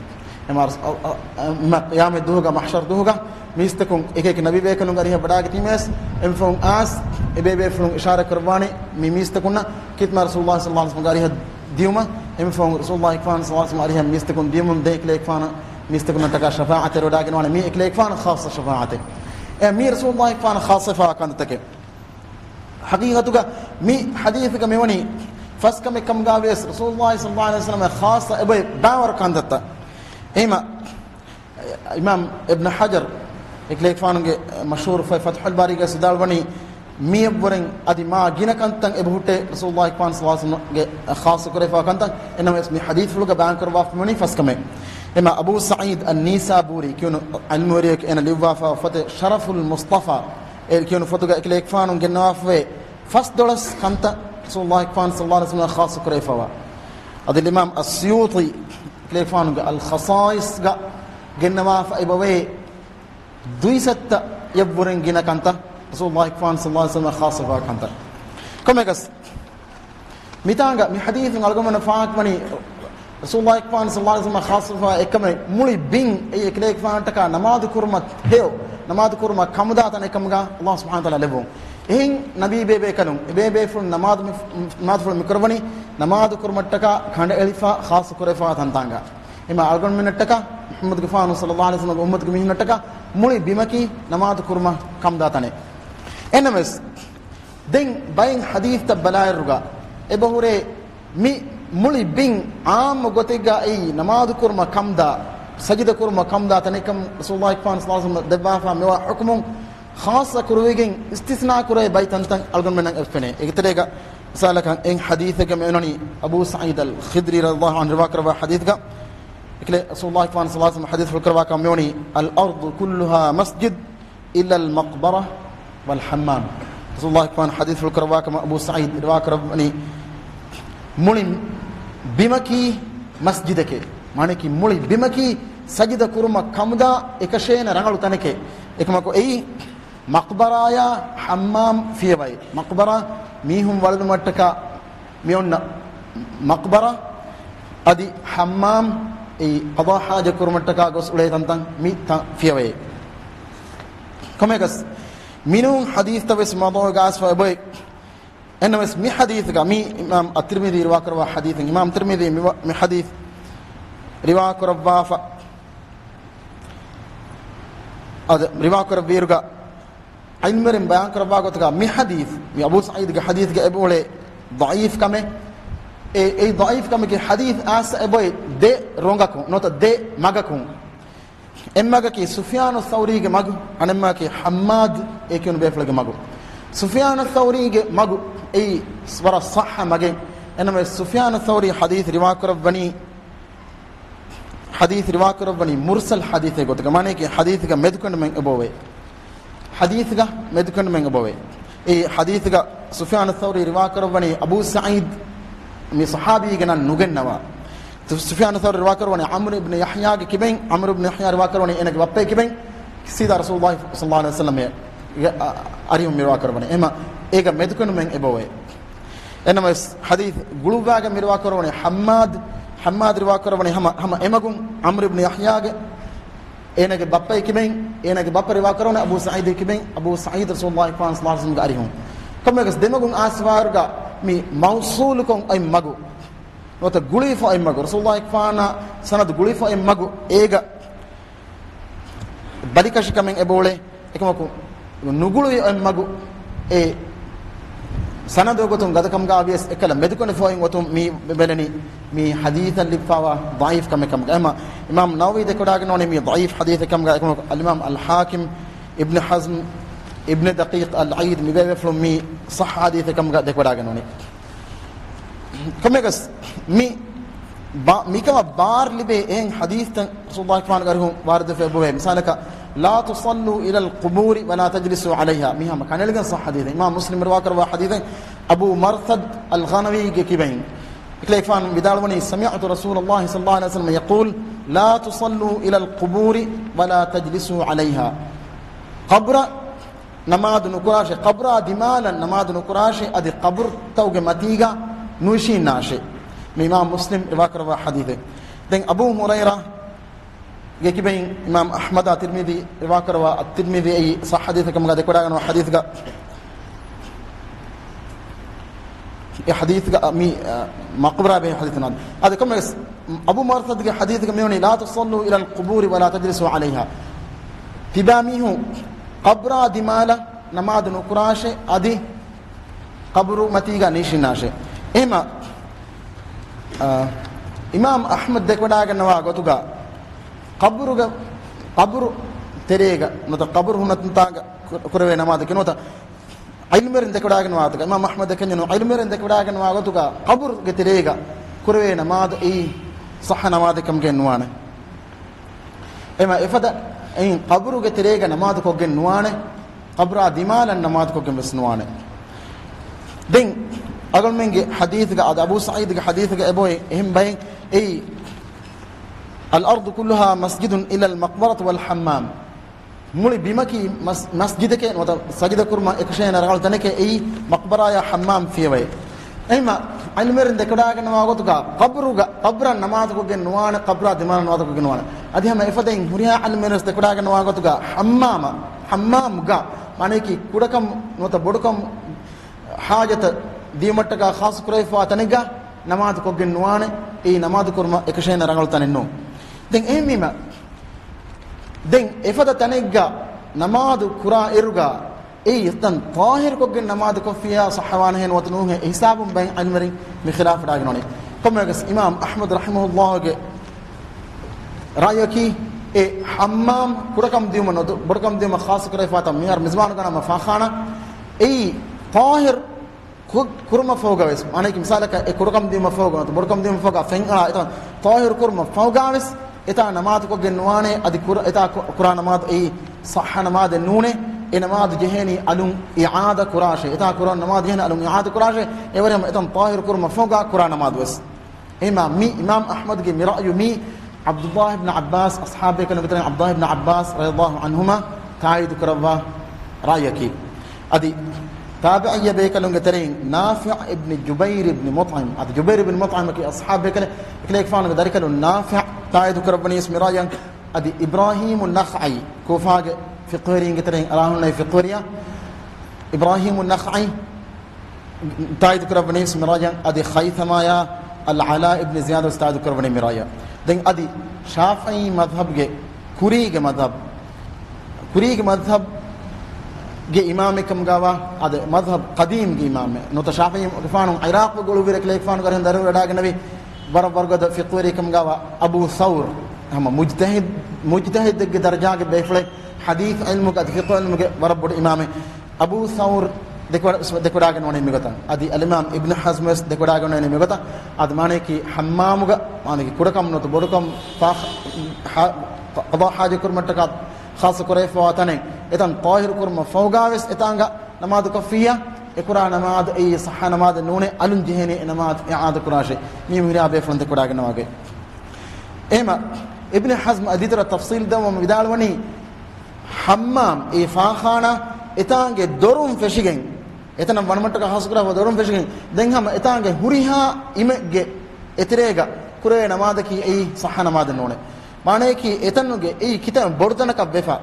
ما قيام الدوغا محشر دوغا مستكون إيك النبي بيكلون غريه بداك تيمس إنفون آس إبي بيفلون إشارة كرباني مستكونا كتما رسول الله صلى الله عليه وسلم غريه ديوما إنفون رسول الله كفانا صلى الله عليه وسلم غريه مستكون ديوم ديك ليك فانا مستكون تكا شفاعة وداك النواني مي إكليك فانا خاصة شفاعة مي رسول الله كفانا خاصة فاكان تكي حقيقتك مي حديثك ميوني فسكم كم غاويس رسول الله صلى الله عليه وسلم خاصة ابي باور كاندتا ايما امام ابن حجر اكليك فانغ مشهور في فتح الباري سدال بني مي بورن ادي ما جينا كانتن ابهوت رسول الله صلى الله عليه وسلم خاص كرفا كانتن انما اسم حديث لوغا بانكر واف مني فسكم اما ابو سعيد النيسابوري كانوا الموريك انا لوفا فتح شرف المصطفى الكيون فتوغا اكليك فانو جنوافه فصدلس خمتا رسول الله صلى الله عليه وسلم خاص كريفوا هذا الامام السيوطي اكليك فانو الخصائص جنواف ايبوي دويست يبورن جنا كانتا رسول الله صلى الله عليه وسلم خاص كانتا كمكس ميتانغا مي حديث غالغمن فاك مني رسول الله صلى الله عليه وسلم خاص اكمل مولي بين اي اكليك فان تكا نماز كرمت هيو نماذ كورما كمدا تنكمغا الله سبحانه وتعالى لبون إن نبي بيبي كلام بيبي فل نماذ فل مكربني نماذ كورما تكا خند ألفا خاص كورفا تنتانغا එම අල්ගොන් මිනට්ටක මුහම්මද් ගෆානු සල්ලල්ලාහු අලයිහි වසල්ලම් උම්මත් ගමිනට්ටක මුලි බිමකි නමාදු කුර්ම කම්දාතනේ එනමස් දෙන් බයින් හදීස් තබලායරුගා එබහුරේ මි මුලි බින් ආම ගොතෙගා ඒ නමාදු කුර්ම කම්දා සජිද කුර්ම කම්දාතනේකම් රසූලුල්ලාහි සල්ලල්ලාහු අලයිහි වසල්ලම් දෙබ්බාෆා මෙවා හුකුමුන් خاص كرويجين استثناء كروي بيتن تن ألقون من أفنى إكتريجا سألك إن حديثك منوني أبو سعيد الخدري رضي الله عنه رواك روا حديثك إكلي رسول الله صلى الله عليه وسلم حديث في الكرواك منوني الأرض كلها مسجد إلا المقبرة والحمام رسول الله كان حديث في الكرواك أبو سعيد رواك ربني مولين بمكي مسجدك معنى كي مولين بمكي سجد كرما كمدا إكشين رجلو تنك إكما كو أي مقبرايا حمام في باي مقبرة ميهم ولد متكا ميون مقبرة أدي حمام أي قضاء حاجة كرمتكا قص وليه تنتن ميت في باي كم يقص منو حديث تبس موضوع قاس في باي إنما اسمي حديث كمي إمام الترمذي رواك روا حديث إمام الترمذي من حديث رواك روا ف هذا رواك روا بيرجع علمرين بيان كربا قطعا مي حديث مي أبو سعيد كحديث كأبوله ضعيف كمه أي ضعيف كمه كحديث آس أبوي ده رونغاكون نوتا ده ماغاكون إما كي سفيان الثوري كماغو أنما كي حماد إيكون بيفلا كماغو سفيان الثوري كماغو أي سبارة صح ماغين إنما سفيان الثوري حديث رواك ربني حديث رواك ربني مرسل حديث قطعا ماني كي حديث كمدكون من أبوه حديث کا مدکن میں بوے اے حدیث کا سفیان الثوری روایت کرونی ابو سعید می صحابی گنا نگن نوا تو سفیان الثوری روایت کرونی عمرو ابن یحییٰ کی بین عمرو ابن یحییٰ روایت کرونی ان کے بپے کی بین سیدھا رسول اللہ صلی اللہ علیہ وسلم اریم می روایت کرونی اما ایک مدکن میں بوے انما حدیث گلوبا کے می روایت کرونی حماد روایت کرونی ہم امگم عمرو ابن یحییٰ إنك بابا كبين إنك بابا رواكرون أبو سعيد كبين أبو سعيد رسول الله صلى الله عليه وسلم قاريهم كم يقص دمكم أسوارجا مي موصولكم أي مغو نوتا غليفة أي مغو رسول الله فانا سند غليفة أي مغو إيجا بريكاش كمين أبوله إكماكو نغلوي أي مغو إيه سند وقتهم قد كم قابيس إكلا مدكون فوين وتم مي بلني مي حديثا لبفوا ضعيف كم إما إمام نووي ذكراجنوني مي ضعيف حديث كم الإمام الحاكم ابن حزم ابن دقيق العيد مي بيفلم مي صح حديث كم ذكراجنوني كم يقص مي كم بار لبي إن حديث رسول الله كمان قرهم وارد في أبوه مثالك لا تصلوا إلى القبور ولا تجلسوا عليها ميها مكان لقن صح حديث إمام مسلم رواكر وحديث أبو مرثد الغنوي كبين كليفان بدالوني سمعت رسول الله صلى الله عليه وسلم يقول لا تصلوا إلى القبور ولا تجلسوا عليها قبر نماد نكراش قبر دمالا نماد نكراش أدي قبر توج متيجا نوشي ناشي إمام مسلم رواكر وحديث دين أبو هريرة يكبين إمام أحمد الترمذي رواكر والترمذي أي صح حديث كم قد يقولون وحديث حديث مي مقبرة به حديثنا هذا كم أبو مرثد حديث كميوني لا تصلوا إلى القبور ولا تجلسوا عليها تباميه قبر دمالة نماد نكراش أدي قبر متيجا نيش ناشة إما إمام أحمد دكونا كنوا قطعا قبر تريجا نتا قبر هنا تنتاج كروي نماد كنوتا علمرين دكونا كنوا قطعا إمام أحمد دكنينو علمرين دكونا كنوا قطعا قبر كتريجا كروي نماد إي صح نماد كم كنوانا إما إفدا إن قبر كتريجا نماد كوجن نوانا قبر دمالا نماد كوجن بس نوانا دين أقول منك حديث قاعد أبو سعيد حديث أبوي هم بين أي الأرض كلها مسجد إلى المقبرة والحمام مولي بمكي مسجدك سجد كرما إكشين رجال تنك أي مقبرة يا حمام في وي أيما علمرين دكتور كنا قطعا قبر نماذج كجنوان قبر دماغ نماذج كجنوان أدي هم إفادين مريها علمرين دكتور كنا قطعا حمام جا معناه كي كودكم نوتا بودكم حاجة ديمتك خاص كريفة تنجا نماذج كجنوان أي نماذج كرما إكشين رجال تنينو den emima den efada tanegga namadu qura iruga ei tan tahir kogge namadu kofiya sahawana hen watnu he hisabum ben anmarin mi khilaf dagnoni komegas imam ahmad rahimahullah ge rayaki e hammam kurakam diuma no bodkam diuma khas kare fata mihar mizman gana ma fakhana ei tahir kurma fogaves mane ki misalaka e kurakam diuma foga no bodkam diuma foga fenga eta tahir kurma fogaves eta namaz ko genwane adi eta qur'an namaz ei sahha namaz nune e namaz jeheni alum i'ada qurashe eta qur'an namaz jeheni alum i'ada qurashe evaram etam tahir kurma foga qur'an namaz wes imam ahmad ge mirayu mi Abdullah ibn Abbas ashabe kan betran Abdullah ibn Abbas radhiyallahu anhuma taid kurwa rayaki adi tabi'iyya be kan ngatrin Nafi' ibn Jubair ibn Mut'im adi Jubair ibn Mut'im ki ashabe kan klek fan dari kan Nafi' taid kurwa ni ismi rayan adi Ibrahim an-Nakhai kufage fiqri ngatrin arahun fiqriya Ibrahim an-Nakhai taid kurwa ni ismi rayan adi Khaythama ya Al-Ala ibn Ziyad taid kurwa ni miraya den adi Shafi'i madhhab ge kurige madhhab ge imam kam gawa ade madhhab qadim ge imam no ta Shafi'i gfanu Iraq golu bir klek fan garan daru daga nabi barabar gad fiqri kam gawa Abu Thawr hama mujtahid ge darja ge befle hadith ilmu ge fiqh ilmu ge barabar imam Abu Thawr dekodagan woni migota adi al-imam ibn hazm dekodagan woni migota ad mane ki hammamuga mane ki kudakam no to bodukam fa qada haja kurmataka khas kuray fawatane etan tahir kurma fawgaves etanga namaz kafiya e qur'an namaz ay sahha namaz nune alun jehene namaz i'ada qurashe mi mira be fon dekodagan wage ema ibn hazm aditra tafsil dam bidal woni hammam e fa khana etange dorum feshigen etana wanmataka hasukra dorum feshigen den hama etange huriha imege etirega kure namada ki ei sahha namada none mane ki etanuge ei kitan bordanaka befa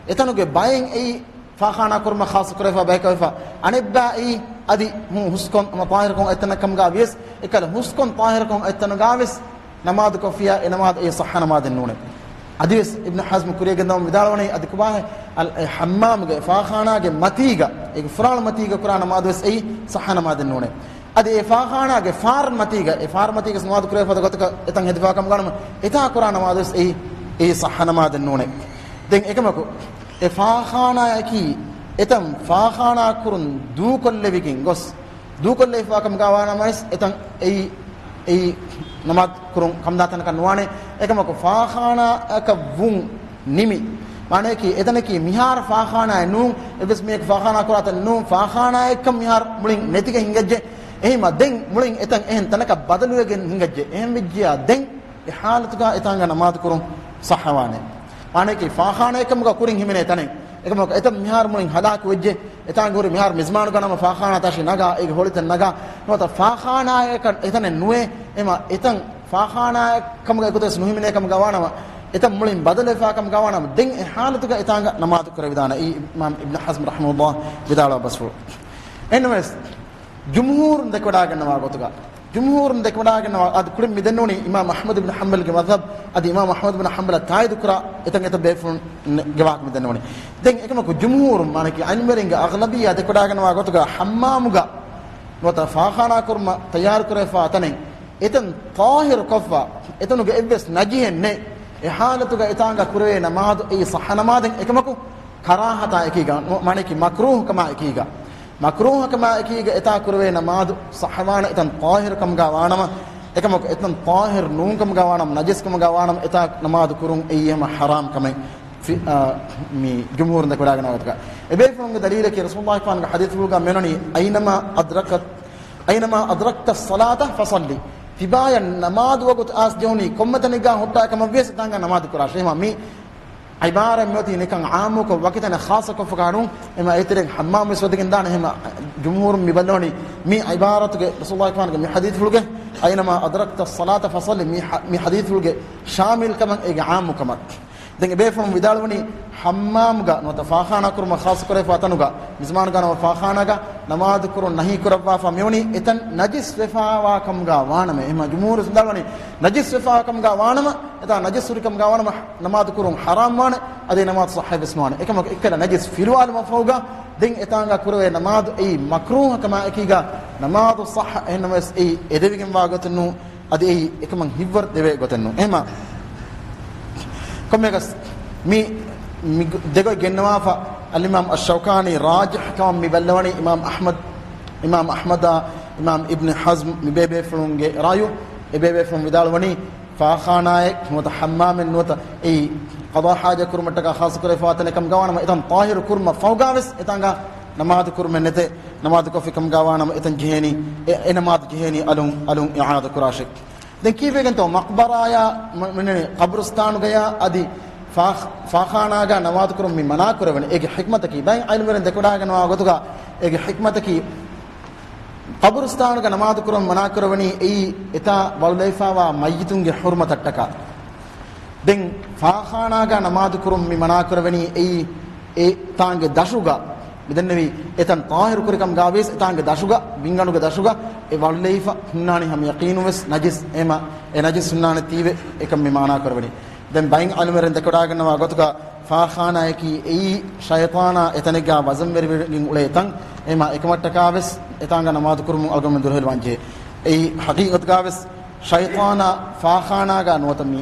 etanuge bayen ei fakhana kurma khasukra fa beka anibba ei adi huskon matahir kon etana kam gavis ekal huskon tahir kon etana gavis namad ko fiya namad ei sahha namada none hadis ibn hazm kurege ndam vidalwane adikubahe al hammam ge fakhana ge matiga ek fural matiga qur'an madus ei sahha namad nune adi e fakhana ge far matiga namad kure fa gotaka etan hedifa kam ganam eta qur'an madus ei sahha namad nune den ekamako e fakhana ki etam fakhana kurun du kolle bigin gos du kolle fa kam gawana mais etan ei namaz kurun kamdatan kan wane ekamako fakhana akavun nimi mane ki etana ki mihar fakhana nu ebes me fakhana kurata nu fakhana ekam mihar mulin netika hingajje ehima den mulin etan ehen tanaka badaluwegen hingajje ehem vijja den e halatuga etanga namaz kurun sahwane mane ki fakhana ekam ga kurin himene tanen ekamako etam mihar mulin halak wejje etang gori mihar mizmanu ganama fakhana tashi naga eg holitan naga nota fakhana ekan etane nuwe ema etan fakhana kam ga gotes nuhimene kam gawana etam mulin badale fa kam gawana den e halatuga etanga namaz kore vidana imam ibn hazm rahimahullah vidala basfu enemes jumhur dekoda ganwa gotuga jumhur dekoda ganwa ad kulim midennoni imam ahmad ibn hanbal ge madhab ad imam ahmad ibn hanbal taid kura etang eta befun gewak midennoni den ekamako jumhur manaki anmeringa aghlabiya dekoda ganwa gotuga hammamuga nota fakhana kurma tayar kore fa tanen etan tahir qafa etanuge ebbes najihenne e halatuga etanga kurwe namaz ei sahha namaden ekamako karahata ekiga manaki makruh kama ekiga eta kurwe namaz sahwana etan tahir kam gawanama ekamako etan tahir nun kam gawanam najis kam gawanam eta namaz kurun eyyama haram kamay fi mi jumhur ne kodagana watka ebe fonga dalile ki rasulullah fan hadith bulga menoni aynama adrakta as-salata fasalli tibaya namaz wagut as joni kommataniga hotta kam ves tanga namaz kurashema mi ibara moti nekan aamu ko wakitana khasa ko fakarun ema etere hammam sodegen dana hema jumhur mi baloni mi ibaratu ge rasulullah fan mi hadith fulge aynama adrakta as-salata fasalli mi hadith fulge shamil kaman e aamu kaman den be from vidalwani hammam ga no ta fakhana kurma khas kore fatanuga mizman ga no fakhana ga namaz kurun nahi kurwa fa meuni etan najis wefawa kam ga wanama ehma jumhur sindalwani najis wefawa kam ga wanama eta najis surikam ga wanama namaz kurun haram wana ade namaz sahih bismana ekama ekkala najis filwal mafauga den etanga kurwe namaz ei makruh kama ekiga namaz sah ehnamas ei edevigem wa gotunu ade ei ekama hivwar deve gotunu ehma komegas mi dego gennawafa al-imam ash-shawkani rajih kam mi ballawani imam ahmad imam ibn hazm mi bebe flunge rayu e bebe flung vidalwani fa khanaye mota hammam nota e qada haja kurmata ka khas kore fatane kam gawana idan tahir kurma fawgavis itanga namaz kurma nete namaz ko fi kam gawana idan jeheni e namaz jeheni alun i'ada kurashik den kive ganto maqbara ya menene qabristan gaya adi fakhana ga namaz kurum mi mana kurawani ege hikmata ki bai ilmeren dekoda ganwa gotuga ege hikmata ki qabristan ga namaz kurum mana kurawani ei eta walaifa wa mayyitunge hurmata taka den fakhana ga namaz kurum mi mana kurawani ei e tange dashuga midannevi etan tahir kurikam gaves etange dashuga binganuga dashuga e walaifa hunnani ham yaqinu wes najis ema e najis hunnani tive ekam mi mana kurawani den bain almeren dekoda ganwa gotuga fakhana eki ei shaytana etaniga wazam vergin uletan ema ekamatta kaves etanga namaz kurum algam durhel wanje ei haqiqat kaves shaytana fakhana ga notami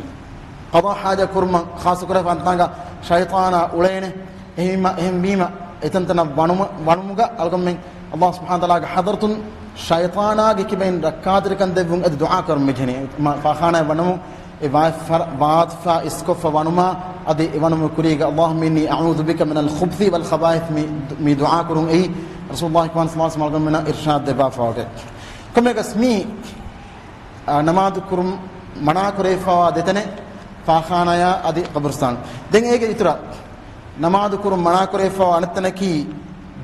qada haja kurum khas kure fantanga shaytana ulene ehim bima etantana wanumuga algam men Allah subhanahu wa ta'ala ga hadartun shaytana ge kibain rakadir kan devun ad du'a kurum mejene fakhana wanamu بعد فاسكف ونما ادي ونما كريغا اللهم اني اعوذ بك من الخبث والخبائث مي دعاء كرون اي رسول الله صلى الله عليه وسلم من ارشاد دبا فاوت كما اسمي نماز كرم منا كريفا دتنه فاخانا يا ادي قبرستان دين ايگه اترا نماز كرم منا كريفا انتنه كي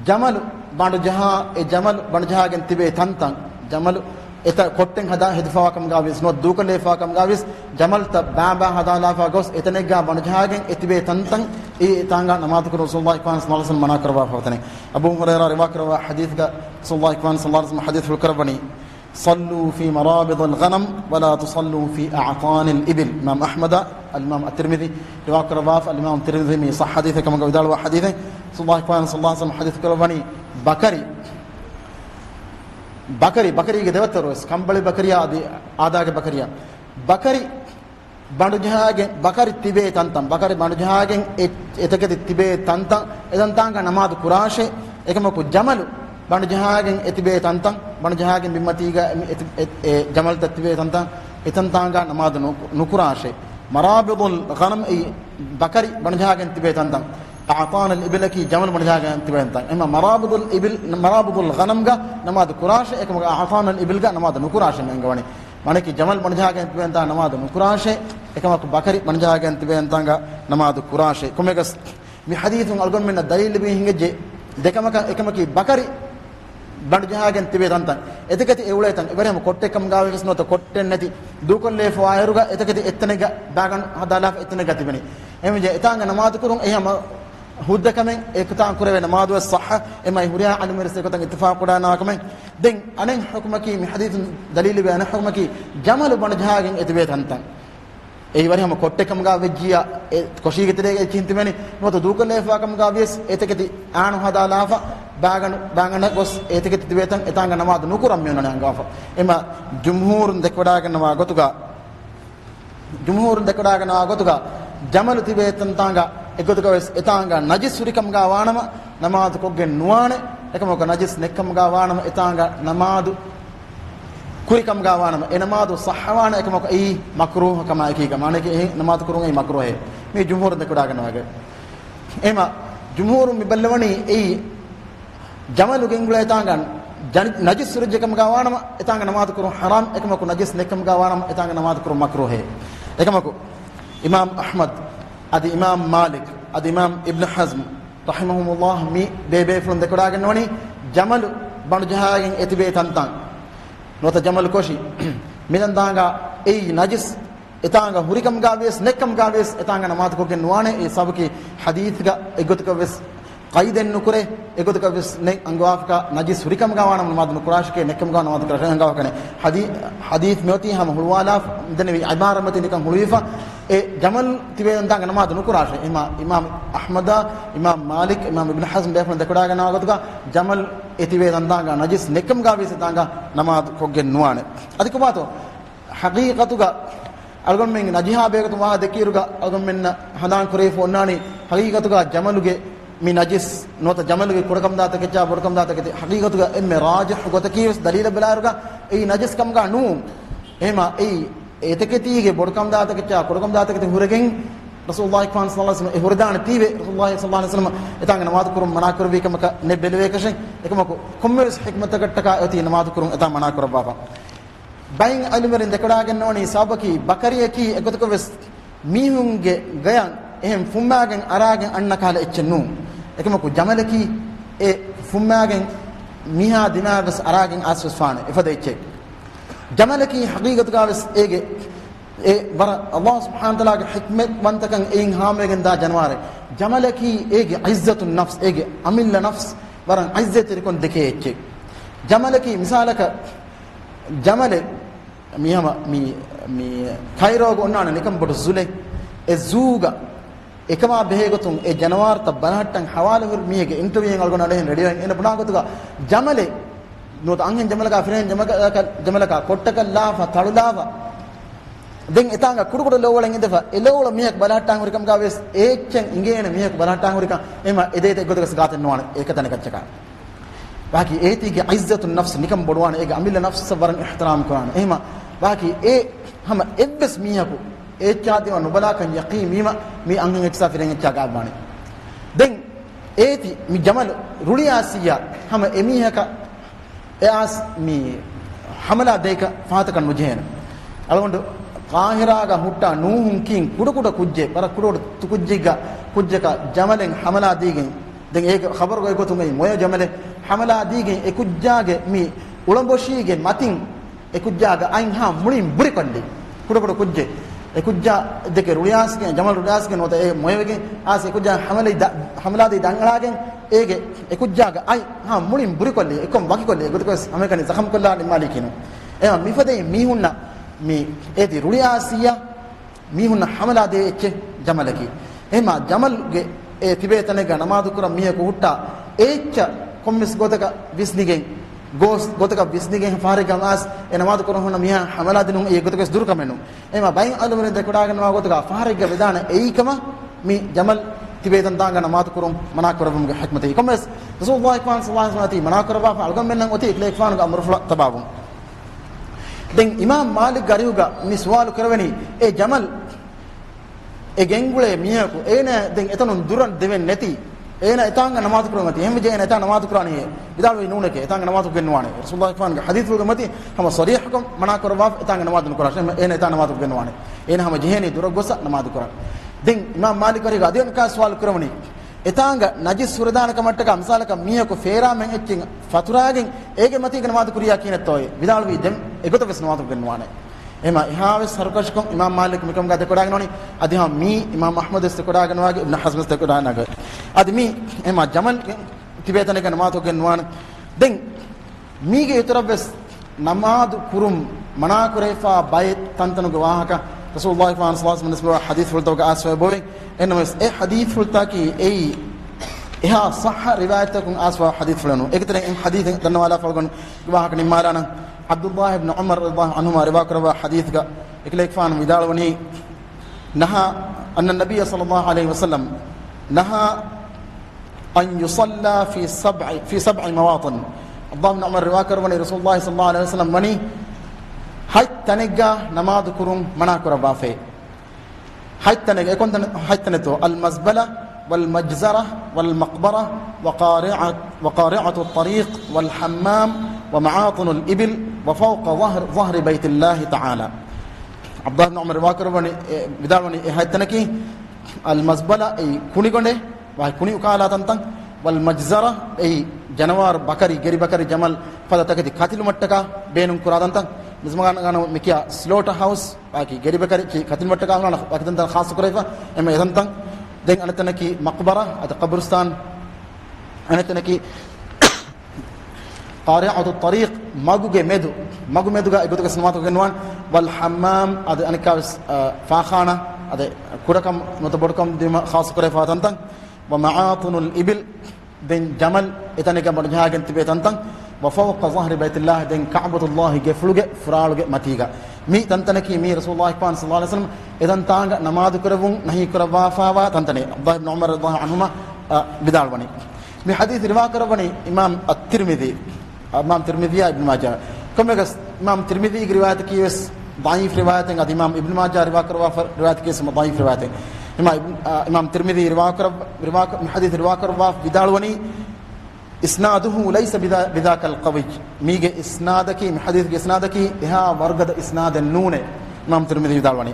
جمل باند جها اي جمل باند جها گن تبه تنتن جمل eta kotten hada hedfa kam gavis no dukale fa kam gavis jamal ta baba hada la fa gos etenega banjagen etibe tantan e tanga namaz ko rasulullah sallallahu alaihi wasallam mana karwa fatane abu hurairah riwayat karwa hadith ka rasulullah sallallahu alaihi wasallam hadith fil karbani sallu fi marabid al-ghanam wa la tusallu fi a'tan al-ibil imam ahmad al-imam at-tirmidhi riwayat karwa al-imam at-tirmidhi mi sah hadith kama qawdal wa hadith rasulullah sallallahu alaihi wasallam hadith karbani bakari ge devatros kambali bakariya adage bakariya bakari bandu jahage bakari tibe tantam bakari bandu jahagen etaketi tibe tantam edan tanga namaz kurashe ekama ko jamalu bandu jahagen etibe tantam bandu jahagen bimmatiga jamal tibe tantam etan tanga namaz nukurashe marabidul ghanam bakari bandu jahagen tibe tantam أعطان الإبل كي جمل مرجعة انتباه تان إما مرابط الغنم جا نماد كراش إكما أعطان الإبل جا نماد نكراش نعجواني مانه كي جمل مرجعة انتباه تان نماد نكراش إكما بكري مرجعة انتباه تان جا نماد كراش كم يكس بحديث ألقون من الدليل بيهنجي إكما كي بكري مرجعة انتباه تان إتكتي أولى تان إبراهيم كوتة كم جاوي كس نوتا كوتة نتي دوكون ليه فوايروجا إتكتي إتنجا باعن هذا لاف إتنجا تبني إما جاء إتانغ نماد كرون إيهم هودا كمان إكتان كوري نماذج الصحة إما يهوريا على مرسى كتان اتفاق كورانا كمان دين أنا حكمكي من حديث دليل بأنا حكمكي جمال بنجهاجين اتباع هنتان أي باري هم كوتة كم جا وجيا كوشي كتير كين تمني نوتو دوكان لفا كم جا بيس إتكتي آنو هذا لافا باعن كوس إتكتي اتباع تان إتانغ نماذج نكورام ميونا نعجافا إما جمهور دكورا كنا غوتوكا جمهور دكورا كنا غوتوكا جمال اتباع تنتانغا egotuga etanga najis surikam ga wanama namaz ko gen nuwane ekamo ko najis nekkam ga wanama etanga namaz kurikam ga wanama e namaz sahwana ekamo ko ei makruh kama ekiga mane ke namaz kurun ei makruh he me jumhur de koda ganawage ema jumhur mi ballawani ei jamalu gengula etanga najis surikam ga wanama etanga namaz kurun haram ekamo ko najis nekkam ga wanama etanga namaz kurun makruh he ekamo ko imam ahmad adi imam malik adi imam ibn hazm rahimahumullah mi bebe from the kodagen noni jamal bandu jahagen etibe tantan nota jamal koshi minan danga ei najis etanga hurikam gaves nekkam gaves etanga namaz ko genwane e sabki hadith ga egotuka ves qaiden nukure egotuka ves ne angwafka najis hurikam gawana namaz nukurash ke nekkam gawana namaz kara angawakane hadith moti ham hulwala dene ibara mati nikam hulwifa e jamal tibe entanga namaz nukurash imam ahmada imam malik imam ibn hazm defan dekoda gana gotuka jamal etibe entanga najis nekkam gaves etanga namaz ko genwane adikumato haqiqatuga algon men najiha begatu ma dekiruga algon men hanan kore fonnani haqiqatuga jamaluge mi najis nota jamaluge kodakam data kecha bodakam data kete haqiqatuga emme rajih gotakiyus dalil belaruga ei najis kam ga nu ema ei eteketige bodakam data kecha kodakam data kete huregen rasulullah sallallahu alaihi wasallam e hurdana tibe rasulullah sallallahu alaihi wasallam etanga namaz kurum mana kurvi kamaka ne belwe kashen ekamako kommes hikmata gattaka oti namaz kurum eta mana kuraba bayin alumerin dekodagen noni sabaki bakariyaki egotuko ves mihunge gayan ehem fummagen aragen anna kala echennu ekamaku jamalaki e fummagen miha dinaves aragen asfane ifade eche jamalaki haqiqatuga ves ege e bara allah subhanahu wa taala ge hikmet mantakan ein hamegen da janware jamalaki ege izzatun nafs ege amilla nafs baran izzati kon deke eche jamalaki misalaka jamale mihama mi kairogo onnana nikam bodu zule e zuga ekama behegotun e janwar ta banhattan hawala hur mihege interview algona lehen ready ena bunagotuga jamale no ta angen jamalaka firen jamalaka kottaka lafa talulafa den etanga kudukudu lowolen indefa elowla mihek banhattan hurikam ga wes echen ingene mihek banhattan hurikam ema edete gotuga gaten nuwana ekatane kachaka baki etige izzatun nafs nikam bodwana ege amilla nafs sabaran ihtiram kuran ema baki e hama ebbes miyaku e chaadiwa nubala kan yaqim mima mi angin etsa firen chaga bane den eti mi jamal ruliasiya hama emihaka e as mi hamala deka faatakan mujhena algondu qahiraga hutta nuhun kin kudukuda kujje bara kudukuda tukujjiga kujjaka jamalen hamala digen den e khabar go ko tumai moya jamale hamala digen e kujjage mi ulamboshige matin e kujjaga ain ha mulim buri konde kudukuda kujje e kujja deke ruliyasge jamal ruliyasge nota e moyege as e kujja hamala de dangalagen ege e kujjaga ai ha mulim buri konde e kom waki konde godko amekani zakham kolla ni malikino e mi fade mi hunna mi e di ruliyasiya mi hunna hamala de eche jamalaki ema jamal ge e tibetanega namadu kura mihe ko hutta echa kommis godaka visnigen gos gotaka visnigen fariga mas e namadu kura honna miha hamala dinun e gotaka dur kamenu ema bayin alumene dekodagen wa gotaka fariga vedana eikama mi jamal tibetan tanga namadu kurum mana kurabum ge hikmati kommes rasulullah sallallahu alaihi wasallam mana kuraba algam mennan oti iklek fanu ga amrufla tababum den imam malik gariuga mi suwalu karawani e jamal e gengule miyaku ena den etanun duran deven neti ena etanga namaz kurangati hem je ena etanga namaz kurani bidal we nuneke etanga namaz genwane rasulullah fan hadith lu mati hama sarihkum mana kurwa etanga namaz kurani ena etanga namaz genwane ena hama jeheni duragosa namaz kuran den imam malik gari gadion ka swal kurawani etanga najis suradana kamattaka amsalaka miyaku fera men etchin faturagen ege mati namaz kuriya kinatoy bidal we dem egoto ves namaz genwane ema ihawe sarkashkom imam malik mikam ga dekodagen noni adha mi imam ahmad est dekodagen wage ibn hazm est dekodagen aga admi ema jamal tibetane ga namaz genwan den mi ge utarabes namaz kurum mana kurefa bayt tantanu ga wahaka rasulullah sallallahu alaihi wasallam hadith fulta ga aswa boy enemes e hadith fulta ki ei iha sahha riwayatakum aswa hadith fulano ektere in hadith dan wala falgon wahaka ni marana abdullah ibn umar radhiyallahu anhuma riwayat hadith ga iklek fan midalwani naha anna nabiy sallallahu alaihi wasallam naha an yusalla fi sab'i mawatin abdullah ibn umar riwayat rasulullah sallallahu alaihi wasallam mani haytaniga namaz kurum mana kuraba fe haytaniga ekontan haytaneto al mazbala wal majzara wal maqbara wa qari'atu at-tariq wal hammam ومعاطن الإبل وفوق ظهر بيت الله تعالى عبد الله بن عمر واكروني بدالوني هاتنكي المزبلة أي كوني كوني وهي كوني وكالا تنتن والمجزرة أي جنوار بكري غير بكري جمال فدا تكدي قاتل متكا بينهم كرا تنتن mismagana mikia slaughter house baki geribakari ki katin watta kaana bakidan tan khas kuraifa ema edantan den anatanaki maqbara at qabristan anatanaki qari'atu at-tariq magu meduga egotuga snamato genwan wal hammam ad anikas fakhana ad kurakam notabodkam dima khas kuraifa tantan wa ma'atunul ibil den jamal etanika barjahagen tibe tantan wa fawqa zahri baitillah den ka'batullah gefluge furaluge matiga mi tantanaki mi rasulullah sallallahu alaihi wasallam edan tanga namaz kuravun nahi kurawa fawa tantane abdullah ibn umar radhiyallahu anhuma bidalwani mi hadith riwayat karawani imam at-tirmidhi imam tirmidhi ibn majah kamegas imam tirmidhi ki riwayat ki es daif riwayat ad imam ibn majah riwayat ki es daif riwayat imam tirmidhi riwayat hadith riwayat karawa bidalwani isnaduhu laysa bidhaka alqawi mige isnadaki hadith ge isnadaki ha wargad isnad an-nun imam tirmidhi bidalwani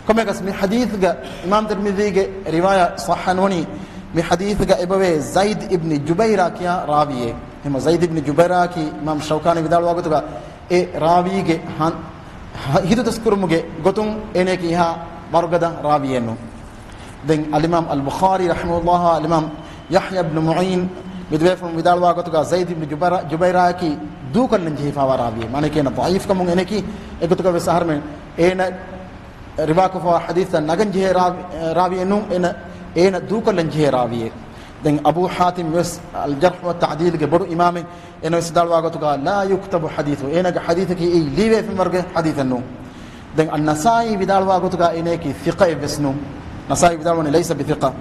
kamegas mi hadith ga imam tirmidhi ge riwaya sahhanwani mi hadith ga ibawe zaid ibn jubaira kiya rawiye hema zaid ibn jubaira ki imam shawkani bidalwa gotuga e rawi ge hidu taskurumuge gotum ene ki ha wargada rawiyenu den al-imam al-bukhari rahimahullah al-imam yahya ibn mu'in midwe from bidalwa gotuga zaid ibn jubaira ki dukal lanji fa warabi mane kena dhaif kamun ene ki egotuga we sahar men ena riwa ko hadith naganji rawi enu ena dukal lanji rawi den abu hatim wes al-jarh wa ta'dil ge bodu imam eno sidalwa gotuga la yuktabu hadithu ena ge hadith ki liwe from warge hadith enu den an-nasai bidalwa gotuga ene ki thiqa ibsnu nasai bidalwani laysa bi thiqa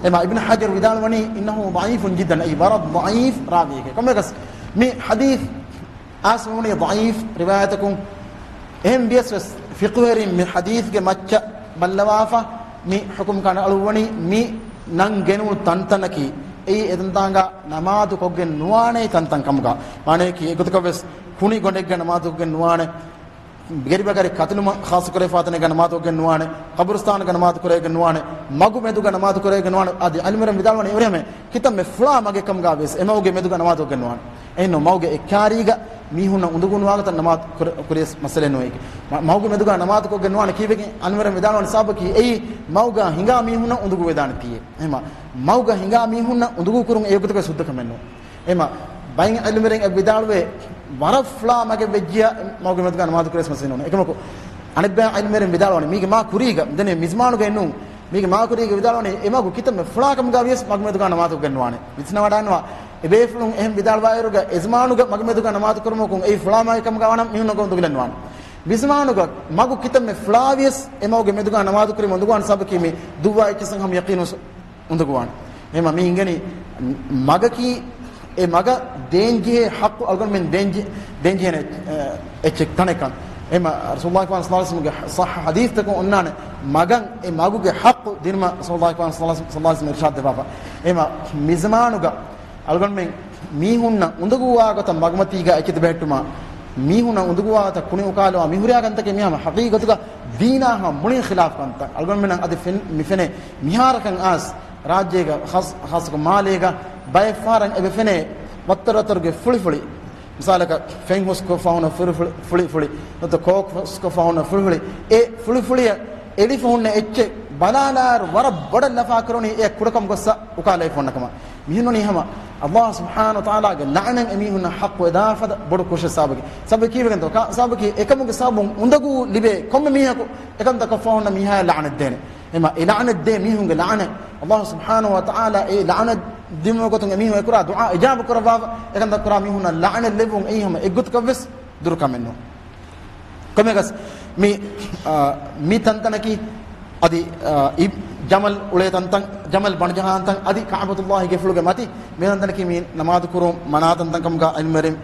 اما ابن حجر بدالوني انه ضعيف جدا اي برد ضعيف راوي كم يقص مي حديث اسموني ضعيف روايتكم ام بيس فقهر من حديث كمچ بلوافا مي حكم كان الوني مي نانغنو تنتنكي اي ادنتانغا نماز كوگن نوانه تنتن كمغا مانه كي اگتكوس خوني گونڈگ نماز كوگن نوانه ಗೆರಿಬಗರಿ ಕತಲುಮ ಖಾಸ್ ಕರೆ ಫಾತನೆ ಗನಮಾತು ಗೆನ್ವಾನೆ ಕಬ್ರಸ್ತಾನ ಗನಮಾತು ಕರೆ ಗೆನ್ವಾನೆ ಮಗು ಮೆದು ಗನಮಾತು ಕರೆ ಗೆನ್ವಾನೆ ಅದಿ ಅಲ್ಮರ ವಿದಾಳವನೆ ಇವರೆಮೆ ಕಿತಮೆ ಫುಳಾ ಮಗೆ ಕಮ್ಗಾವೆಸ್ ಎಮೋಗೆ ಮೆದು ಗನಮಾತು ಗೆನ್ವಾನೆ ಎನ್ನು ಮೌಗೆ ಎಕ್ಕಾರಿಗ ಮೀಹುನ ಉಂದುಗುನವಾಗತ ನಮಾತ್ ಕುರೆಸ್ ಮಸಲೆ ನೋಯಿಗೆ ಮೌಗೆ ಮೆದು ಗನಮಾತು ಕೊ ಗೆನ್ವಾನೆ ಕೀವೆಗೆ ಅಲ್ಮರ ವಿದಾಳವನೆ ಸಾಬಕಿ ಎಯಿ ಮೌಗ ಹಿಂಗಾ ಮೀಹುನ ಉಂದುಗು ವೇದಾನತಿಯೆ ಎಮ ಮೌಗ ಹಿಂಗಾ ಮೀಹುನ ಉಂದುಗು ಕುರುಂ ಏಗುತಕ ಸುದ್ದಕಮೆನ್ನು ಎಮ ಬೈನ್ ಅಲ್ಮರೆಂ ವಿದಾಳವೆ warafla mage vejja mawge medga namaz kures masinone ekmako anibba ilmeren vidalone mige ma kuriga dene mizmanu ge ennu mige ma kuriga vidalone emago kitame fula kam ga vies mage medga namaz genwane mitsna wadanwa ebe fulun ehem vidal wairuga izmanu ga mage medga namaz kurmo kun ei fula ma kam ga wanam mihunno ko dugilenwan bizmanu ga magu kitame fula vies emago medga namaz kurim undugan sabki me duwa ikisang ham yaqinu undugan ema mi ingeni magaki e maga denje haqqu algon men denje ne echek tanekan ema rasulullah sallallahu alaihi wasallam sah hadith takon onnane magan e magu ge haqqu dinma rasulullah sallallahu alaihi wasallam irshad de baba ema mizmanuga algon men mihunna unduguwa gata magmatiga echid bettuma mihunna unduguwa gata kuni ukalo mihuriya gantake mihama haqiqatuga dina ha muni khilaf kanta algon men ade mifene miharakan as rajyega khas ko malega bay faran ebe fene wattaratorge fuli misalaka fenghos ko fauna fuli no to kokos ko fauna fuli e fuli elifone ecche balalar war boda lafa karoni e kudakam gossa ukale fonnakama mihinoni hama allah subhanahu wa ta'ala ge la'nan emihuna haqq idafada bodu kusha sabaki wegen to sabaki ekamuge sabun undagu libe komme mihako ekam ta ko fauna miha la'nad dene ema la'nad de mihunge la'na allah subhanahu wa ta'ala e la'nad dimo gotung emihu ekura du'a ijab kurava ekam ta kurami huna la'na lebung ehama egut kavis durkamenno komegas mi tantanaki adi jamal ule tantan jamal banjahan tan adi ka'batullah ge fuluge mati me tantanaki mi namaz kurum manatan tan kamga almerim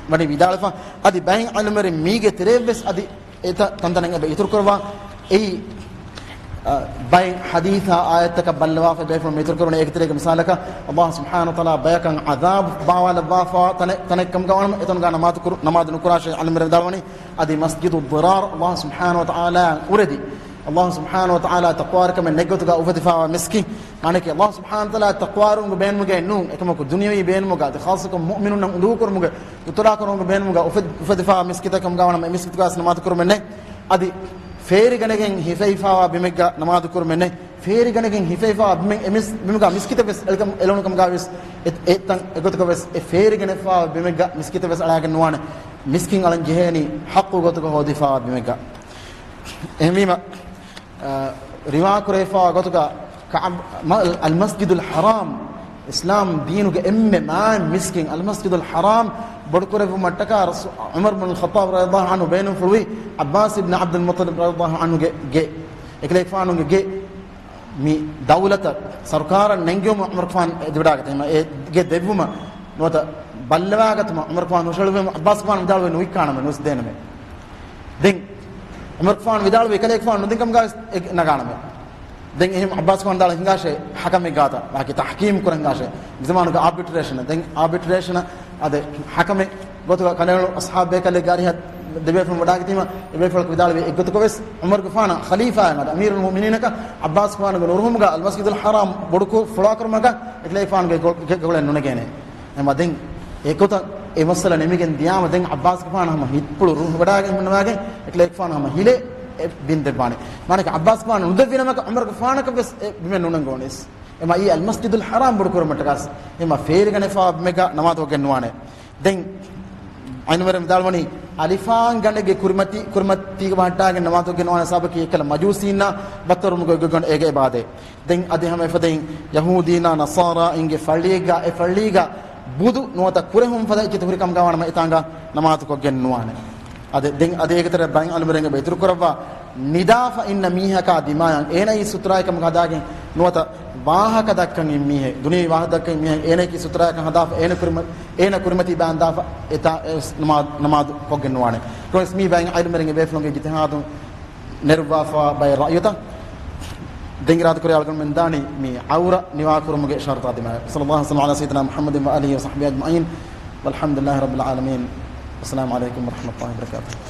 bani vidalfa adi bain almerim mi ge tereves adi eta tantananga be itur kurwa ei bain haditha ayataka balwa fa bayfum itur kuruna ek terege misalaka allah subhanahu wa ta'ala bayakan azab bawala bafa tanakam gawan eton ga namaz nukura shay almerim dalwani adi masjidud dirar allah subhanahu wa ta'ala uradi Allah subhanahu wa ta'ala taqwar kam negotuga ufadifa miski manake Allah subhanahu wa ta'ala taqwarungu beenmuge nu ekamaku dunyawi beenmuga de khasakum mu'minun nam undu kurmuge utara kurmuge beenmuga ufadifa miskita kam gawana miskituga namaz kurmenne adi feeri ganegen hifeifa bimega namaz kurmenne feeri ganegen hifeifa bimega miskita bes elkam elonu kam gavis etan egotuga bes e feeri ganefa bimega miskita bes alagen nuane miskin alan jeheni haqqu gotuga hodifa bimega emima riwa kurefa gotuga al masjidul haram islam deenuge emme ma miskin al masjidul haram bodkurefu mattaka umar ibn al-khattab radhiyallahu anhu bainum fulwi abbas ibn abd al-muttalib radhiyallahu anhu ge eklek faanu ge mi dawlata sarkara nengum umar khan dibadagat ge devuma nota ballawagatma umar khan ushulwe abbas khan dalwe no ikkaname nos dename den umar khan vidalwe eklek faanu dinkam ga naganame den ehim abbas khan dal hingashe hakame gata baki tahkim kurangashe zamanu ga arbitration ade hakame gotuga kanelu ashabe kale gari hat debe from wadagitima ebe fol vidalwe egotuko wes umar khan khalifa ngada amirul mu'minin ka abbas khan ga nuruhum ga al masjid al haram boduko fulakarmaga eklek faanu ge golen nunagene emaden ekota e masala nemigen diyama den abbas khan hama hitpulu ruh wadage munwage eklek faanu hama hile binde bane manake abbas khan udvinamaka umar khan ka bes bimen nunangonis ema i al masjid al haram boduko matagas ema feeri gane fa mega namaz ogenwane den ainumere dalwani alifan ganege kurmati bahtaage namaz ogenwane sabaki ekala majusina batorum gogon ege bade den ade hame faden yahudina nasara inge falliga budu nuata kurehum fada ikite hurikam gawana ma itanga namaz ogenwane ade den ade egetere bang almerenge betur korava nidafa inna mihaka dimayan enai sutra ekam gadage nuata wahaka dakkan immihe duni wahaka dakkan immihe enai ki sutra ekam hadafa ena kurmati bandafa eta namaz kogenwane to ismi bang almerenge beflonge jitihadu nirwafa bay ra'yata dengirat kore algon mendani mi aura niwakurumuge sharta dima sallallahu alaihi wa sallam ala sayyidina muhammadin wa alihi wa sahbihi ajma'in walhamdulillahi rabbil alamin assalamu alaikum warahmatullahi wabarakatuh